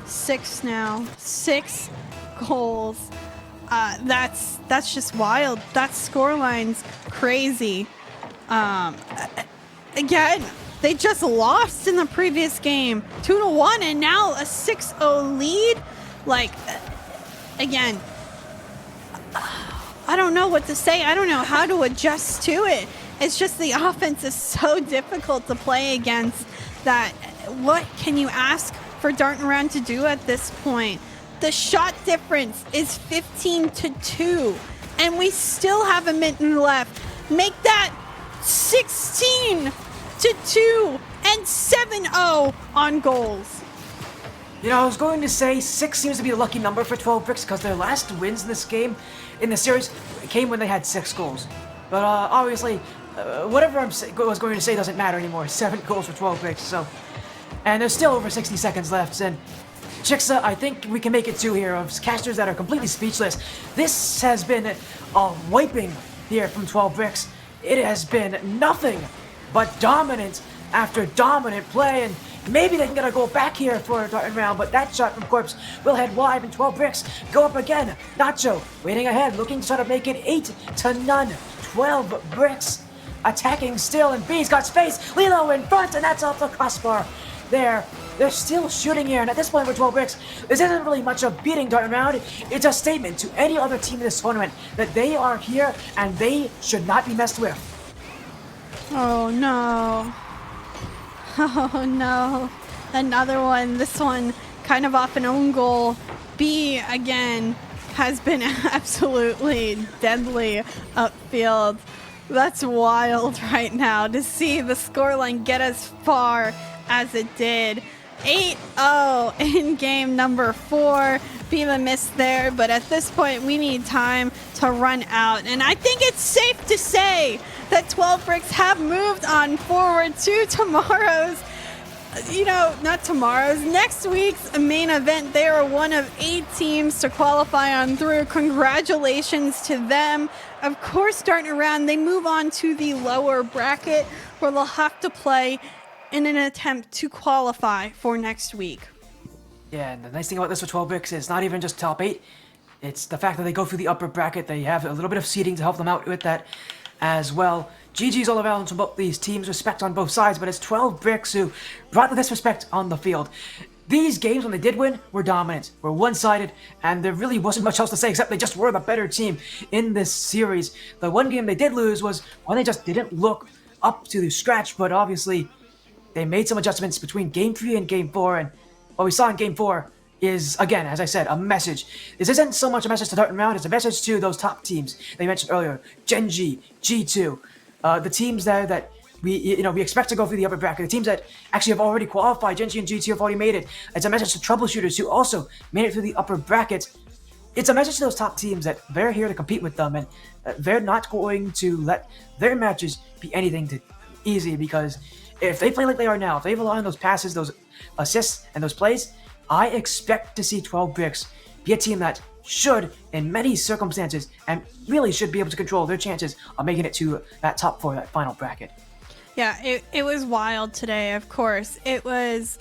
6 now. 6 goals. That's just wild. That scoreline's crazy. Again, they just lost in the previous game, 2-1, and now a 6-0 lead. Like, again, I don't know what to say. I don't know how to adjust to it. It's just the offense is so difficult to play against that what can you ask for Dartin round to do at this point? The shot difference is 15-2, and we still have a minute left. Make that 16-2 and 7-0 on goals. You know, I was going to say 6 seems to be a lucky number for 12 bricks because their last wins in this game, in the series, came when they had 6 goals. But obviously, whatever I was going to say doesn't matter anymore. 7 goals for 12 bricks, so. And there's still over 60 seconds left, and Chixxa, I think we can make it 2 here of casters that are completely speechless. This has been a wiping here from 12 bricks. It has been nothing but dominant after dominant play, and maybe they can get a goal back here for Dartin round, but that shot from Corpse will head wide, and 12 bricks go up again. Nacho waiting ahead, looking to try to make it 8-0. 12 bricks attacking still, and B's got space. Lilo in front, and that's off the crossbar. They're still shooting here, and at this point for 12 bricks, this isn't really much of beating Dartin round. It's a statement to any other team in this tournament that they are here and they should not be messed with. Oh no. Oh no. Another one. This one kind of off an own goal. B again has been absolutely deadly upfield. That's wild right now to see the scoreline get as far as it did. 8-0 in game number 4. Beela missed there, but at this point we need time to run out. And I think it's safe to say that 12 bricks have moved on forward to tomorrow's, not tomorrow's, next week's main event. They are one of 8 teams to qualify on through. Congratulations to them. Of course, starting around, they move on to the lower bracket where they'll have to play in an attempt to qualify for next week. Yeah, and the nice thing about this for 12 bricks is not even just top 8. It's the fact that they go through the upper bracket. They have a little bit of seeding to help them out with that as well. GG's all around from both these teams, respect on both sides, but it's 12 bricks who brought the disrespect on the field. These games, when they did win, were dominant, were one-sided, and there really wasn't much else to say except they just were the better team in this series. The one game they did lose was when they just didn't look up to the scratch, but obviously they made some adjustments between Game 3 and Game 4, and what we saw in Game 4 is, again, as I said, a message. This isn't so much a message to Dartin round, it's a message to those top teams they mentioned earlier, Gen G, G2, the teams there that we expect to go through the upper bracket, the teams that actually have already qualified. Gen G and G2 have already made it. It's a message to troubleshooters who also made it through the upper bracket. It's a message to those top teams that they're here to compete with them, and they're not going to let their matches be anything to easy, because if they play like they are now, if they rely on those passes, those assists, and those plays, I expect to see 12 bricks be a team that should, in many circumstances, and really should be able to control their chances of making it to that top 4, that final bracket. Yeah, it was wild today, of course. It was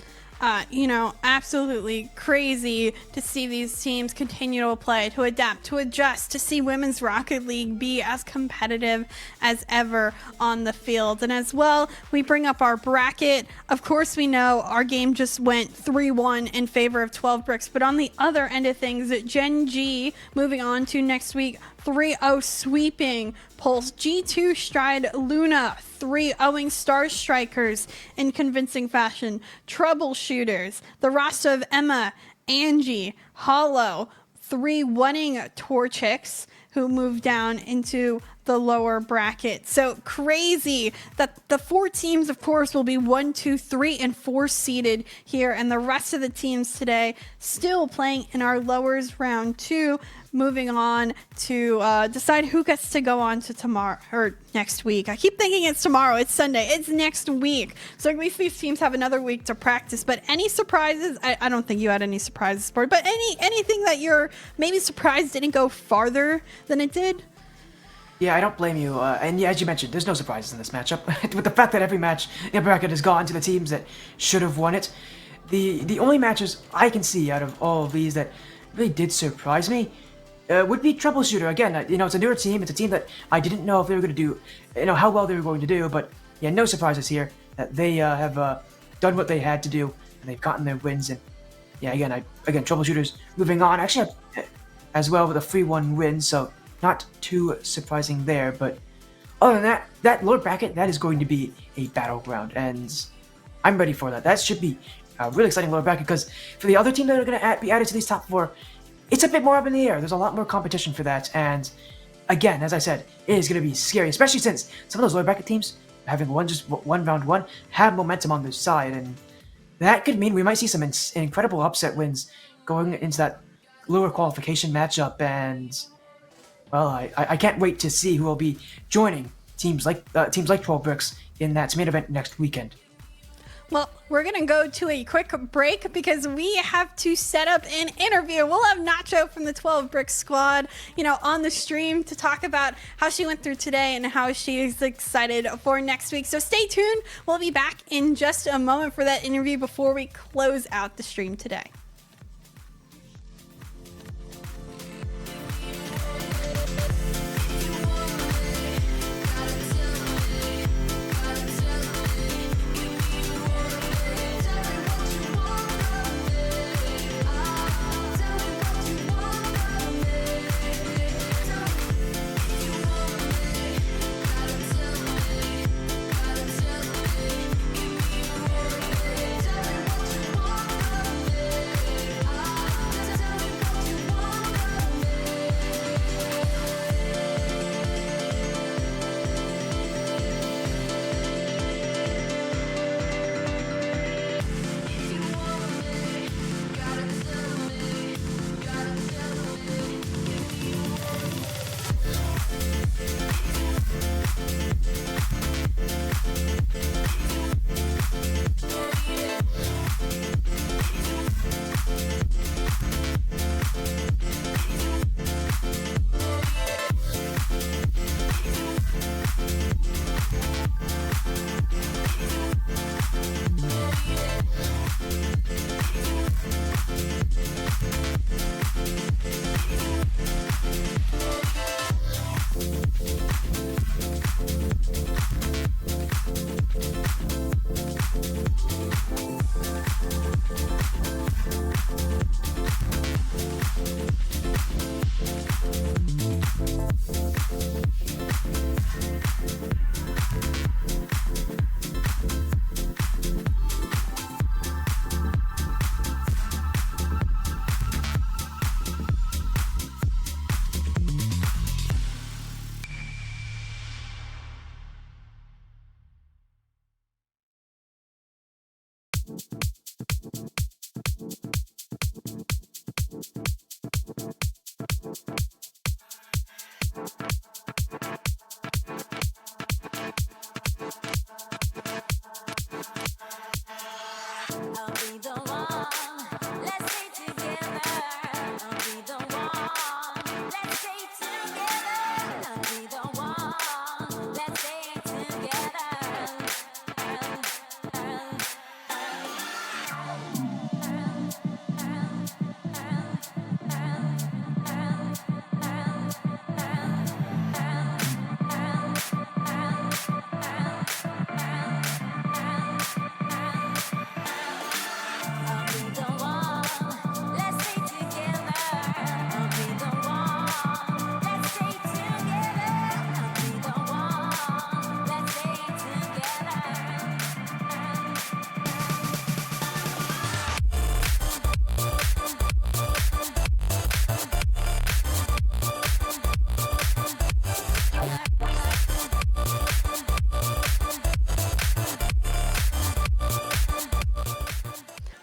Absolutely crazy to see these teams continue to play, to adapt, to adjust, to see Women's Rocket League be as competitive as ever on the field. And as well, we bring up our bracket. Of course, we know our game just went 3-1 in favor of 12 Bricks, but on the other end of things, Gen G moving on to next week, 3-0 sweeping Pulse. G2 Stride Luna 3-0ing Star Strikers in convincing fashion. Troubleshooters, the roster of Emma, Angie, Hollow 3-1ing Chixxa, who moved down into the lower bracket. So crazy that the 4 teams, of course, will be 1, 2, 3, and 4 seeded here, and the rest of the teams today still playing in our lowers round 2, moving on to decide who gets to go on to tomorrow or next week. I keep thinking it's tomorrow. It's Sunday. It's next week. So at least these teams have another week to practice. But any surprises? I don't think you had any surprises for it. But anything that you're maybe surprised didn't go farther than it did? Yeah, I don't blame you. And yeah, as you mentioned, there's no surprises in this matchup. With the fact that every match in the bracket has gone to the teams that should have won it, the only matches I can see out of all of these that really did surprise me would be Troubleshooter. Again, it's a newer team. It's a team that I didn't know if they were going to do, how well they were going to do. But yeah, no surprises here that they have done what they had to do and they've gotten their wins. And yeah, again, Troubleshooters moving on. Actually, as well with a 3-1 win. So not too surprising there. But other than that lower bracket, that is going to be a battleground, and I'm ready for that. That should be a really exciting lower bracket because for the other team that are going to be added to these top 4. It's a bit more up in the air. There's a lot more competition for that. And again, as I said, it is going to be scary, especially since some of those lower bracket teams, having just one round one, have momentum on their side. And that could mean we might see some incredible upset wins going into that lower qualification matchup. And, well, I can't wait to see who will be joining teams like 12 Bricks in that main event next weekend. Well, we're going to go to a quick break because we have to set up an interview. We'll have Nacho from the 12 Brick Squad, on the stream to talk about how she went through today and how she is excited for next week. So stay tuned. We'll be back in just a moment for that interview before we close out the stream today.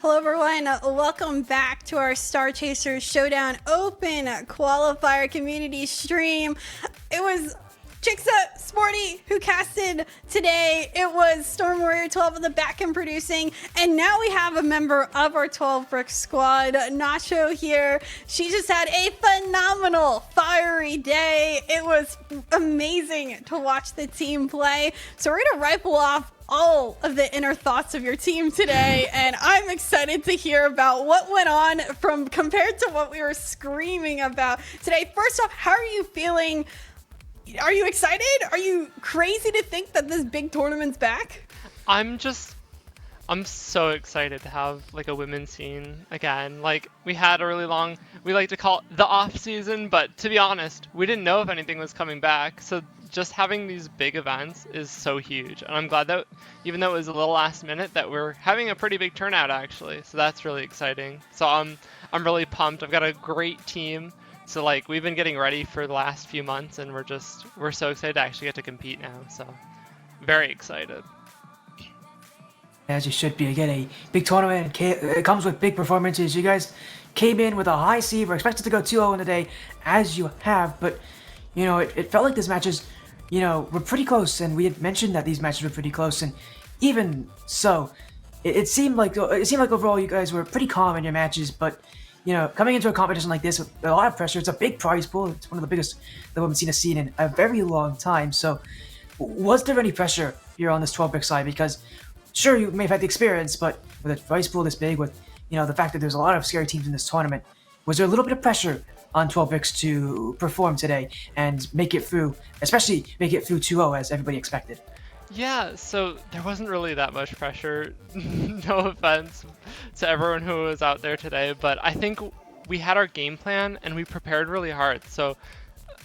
Hello, everyone. Welcome back to our Star Chasers Showdown Open Qualifier community stream. It was Chixxa Sporty who casted today. It was Stormwarrior 12 in the back end producing. And now we have a member of our 12 Brick squad, Nacho here. She just had a phenomenal, fiery day. It was amazing to watch the team play. So we're going to rifle off all of the inner thoughts of your team today, and I'm excited to hear about what went on from compared to what we were screaming about today. First off, how are you feeling? Are you excited? Are you crazy to think that this big tournament's back? I'm so excited to have like a women's scene again. Like we had a really long, we like to call it the off season, but to be honest, we didn't know if anything was coming back. So just having these big events is so huge. And I'm glad that even though it was a little last minute that we're having a pretty big turnout actually. So that's really exciting. So I'm really pumped. I've got a great team. So like we've been getting ready for the last few months and we're so excited to actually get to compete now. So very excited. As you should be. Again, a big tournament. It comes with big performances. You guys came in with a high seed. We're expected to go 2-0 in the day, as you have. But, you know, it felt like these matches, you know, were pretty close. And we had mentioned that these matches were pretty close. And even so, it seemed like overall you guys were pretty calm in your matches. But, you know, coming into a competition like this with a lot of pressure, it's a big prize pool. It's one of the biggest that we've seen in a very long time. So, was there any pressure here on this 12-brick side? Because sure, you may have had the experience, but with a prize pool this big, with, you know, the fact that there's a lot of scary teams in this tournament, was there a little bit of pressure on 12 bricks to perform today and make it through, especially make it through 2-0 as everybody expected? Yeah, so there wasn't really that much pressure. No offense to everyone who was out there today, but I think we had our game plan and we prepared really hard. So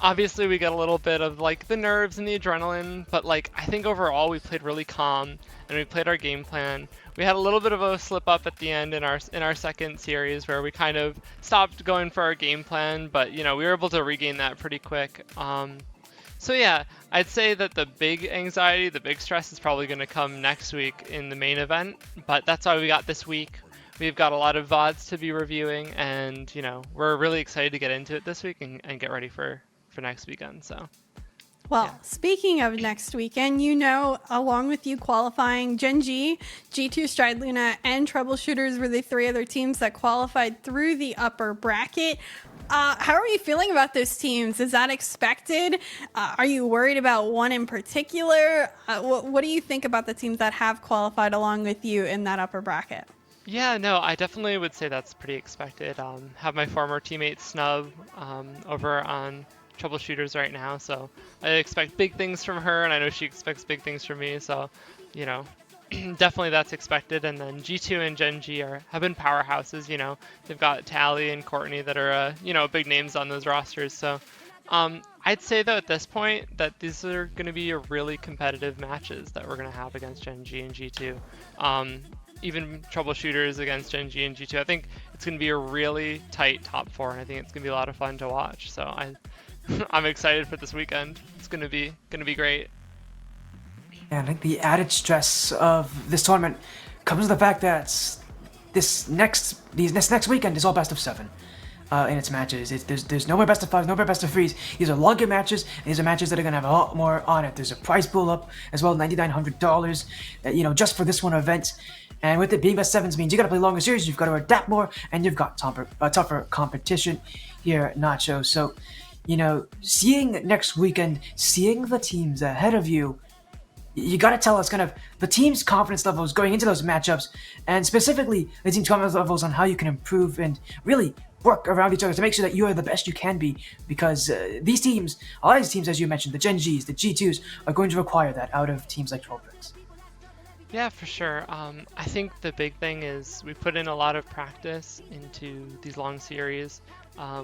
obviously we got a little bit of like the nerves and the adrenaline, but like I think overall we played really calm and we played our game plan. We had a little bit of a slip up at the end in our second series where we kind of stopped going for our game plan, but you know, we were able to regain that pretty quick. So yeah, I'd say that the big anxiety, the big stress is probably going to come next week in the main event, but that's why we got this week. We've got a lot of VODs to be reviewing, and you know, we're really excited to get into it this week and get ready for next weekend. So Well, yeah. Speaking of next weekend, you know, along with you qualifying, Gen G, G2 Stride Luna, and Troubleshooters were the three other teams that qualified through the upper bracket. How are you feeling about those teams? Is that expected? Are you worried about one in particular? What do you think about the teams that have qualified along with you in that upper bracket? Yeah, no, I definitely would say that's pretty expected. Have my former teammate Snub over on Troubleshooters right now, so I expect big things from her, and I know she expects big things from me, so, you know, definitely that's expected. And then G2 and Gen G have been powerhouses, you know. They've got Tally and Courtney that are, you know, big names on those rosters, so I'd say, though, at this point, that these are going to be really competitive matches that we're going to have against Gen G and G2. Even Troubleshooters against Gen G and G2. I think it's going to be a really tight top four, and I think it's going to be a lot of fun to watch. So I'm excited for this weekend. It's going to be great. Yeah, I think the added stress of this tournament comes to the fact that this next weekend is all best of 7 in its matches. There's no more best of 5s, no more best of 3s. These are longer matches, and these are matches that are going to have a lot more on it. There's a prize pool up as well, $9,900, you know, just for this one event. And with it being best 7s means you got to play longer series, you've got to adapt more, and you've got tougher competition here at Nacho. So, you know, seeing next weekend, seeing the teams ahead of you, you got to tell us kind of the team's confidence levels going into those matchups, and specifically the team's confidence levels on how you can improve and really work around each other to make sure that you are the best you can be, because these teams, a lot of these teams, as you mentioned, the Gen Gs, the G2s, are going to require that out of teams like 12 Bricks. Yeah, for sure. I think the big thing is we put in a lot of practice into these long series.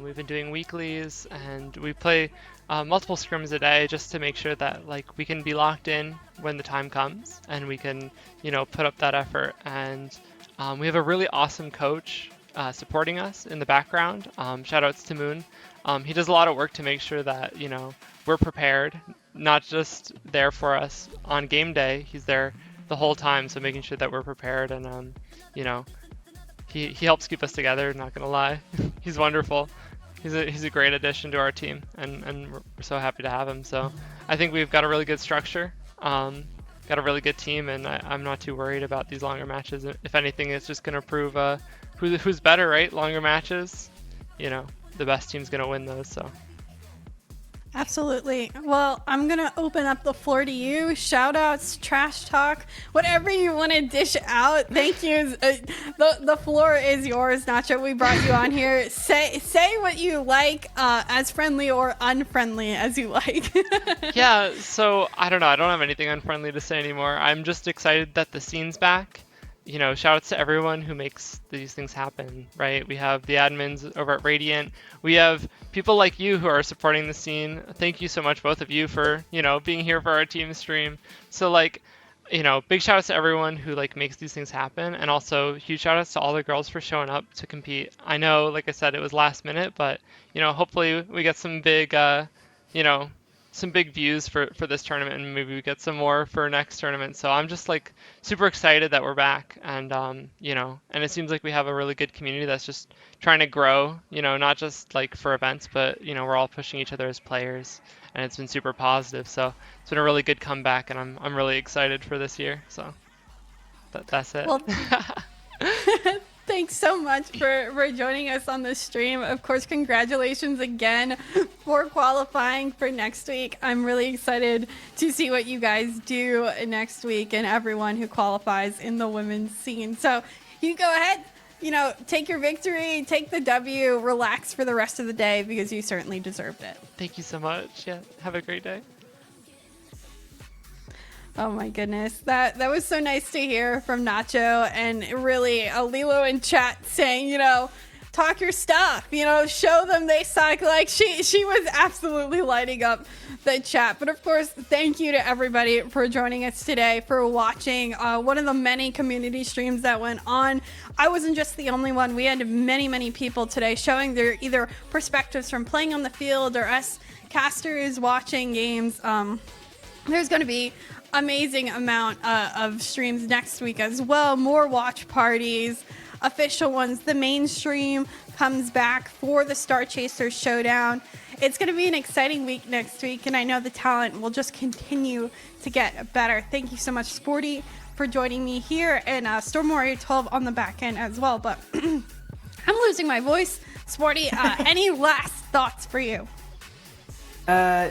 We've been doing weeklies, and we play multiple scrims a day just to make sure that like we can be locked in when the time comes, and we can, you know, put up that effort. And we have a really awesome coach supporting us in the background. Shout outs to Moon. He does a lot of work to make sure that, you know, we're prepared, not just there for us on game day. He's there the whole time, so making sure that we're prepared. And you know, he helps keep us together. Not gonna lie, he's wonderful. He's a great addition to our team, and we're so happy to have him. So I think we've got a really good structure, got a really good team, and I'm not too worried about these longer matches. If anything, it's just gonna prove who's better, right? Longer matches, the best team's gonna win those. So. Absolutely. Well, I'm going to open up the floor to you. Shout outs, trash talk, whatever you want to dish out. Thank you. The floor is yours, Nacho. We brought you on here. Say what you like, as friendly or unfriendly as you like. Yeah, so I don't know. I don't have anything unfriendly to say anymore. I'm just excited that the scene's back. Shout outs to everyone who makes these things happen, right? We have the admins over at Raidiant. We have people like you who are supporting the scene. Thank you so much, both of you, for, being here for our team stream. So, big shout outs to everyone who, makes these things happen. And also, huge shout outs to all the girls for showing up to compete. I know, like I said, it was last minute, but, hopefully we get some big, some big views for this tournament, and maybe we get some more for next tournament. So I'm just super excited that we're back, and and it seems like we have a really good community that's just trying to grow, not just for events, but we're all pushing each other as players, and it's been super positive. So it's been a really good comeback, and I'm really excited for this year. So that's it. Well, thanks so much for joining us on this stream. Of course, congratulations again for qualifying for next week. I'm really excited to see what you guys do next week and everyone who qualifies in the women's scene. So you go ahead, take your victory, take the W, relax for the rest of the day because you certainly deserved it. Thank you so much. Yeah, have a great day. Oh my goodness, that was so nice to hear from Nacho, and really Lilo in chat saying, talk your stuff, show them they suck. She was absolutely lighting up the chat. But of course, thank you to everybody for joining us today, for watching one of the many community streams that went on. I wasn't just the only one. We had many people today showing their either perspectives from playing on the field or us casters watching games. There's going to be amazing amount of streams next week as well. More watch parties, official ones. The mainstream comes back for the Star Chasers Showdown. It's going to be an exciting week next week, and I know the talent will just continue to get better. Thank you so much, Sporty, for joining me here, and Stormwarrior 12 on the back end as well. But I'm losing my voice. Sporty, any last thoughts for you?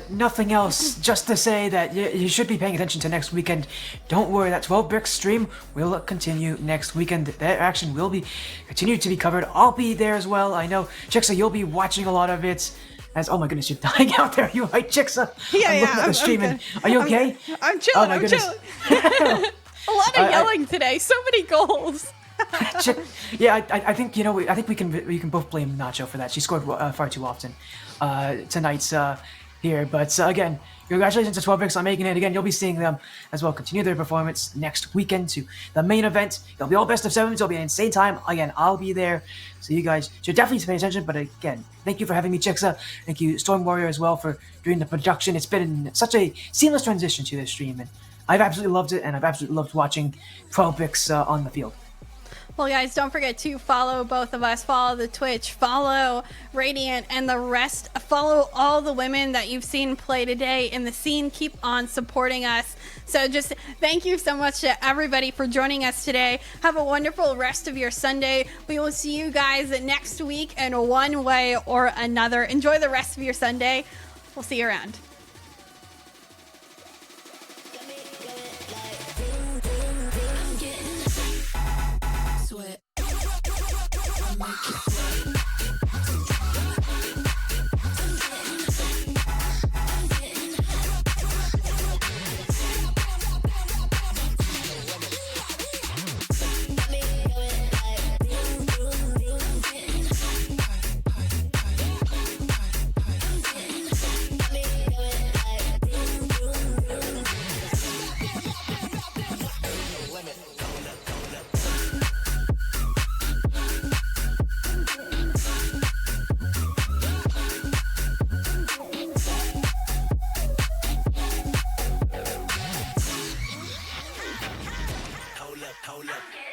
Nothing else. Just to say that you should be paying attention to next weekend. Don't worry, that 12 Bricks stream will continue next weekend. That action will be continued to be covered. I'll be there as well. I know, Chixxa, you'll be watching a lot of it. Oh my goodness, you're dying out there. Are you right, Chixxa? I'm looking at the stream. Are you okay? I'm chilling. Oh my goodness. Chilling. A lot of yelling today. So many goals. Yeah, I think I think we can both blame Nacho for that. She scored far too often tonight's here. But again, congratulations to 12 Bricks on making it. Again, you'll be seeing them as well continue their performance next weekend to the main event. It'll be all best of sevens. It'll be an insane time. Again, I'll be there, so you guys should definitely pay attention. But again, thank you for having me, Chixxa. Thank you, Stormwarrior, as well, for doing the production. It's been such a seamless transition to this stream, and I've absolutely loved it, and I've absolutely loved watching 12 Bricks on the field. Well, guys, don't forget to follow both of us. Follow the Twitch, follow Raidiant, and the rest. Follow all the women that you've seen play today in the scene. Keep on supporting us. So just thank you so much to everybody for joining us today. Have a wonderful rest of your Sunday. We will see you guys next week in one way or another. Enjoy the rest of your Sunday. We'll see you around. Hold up.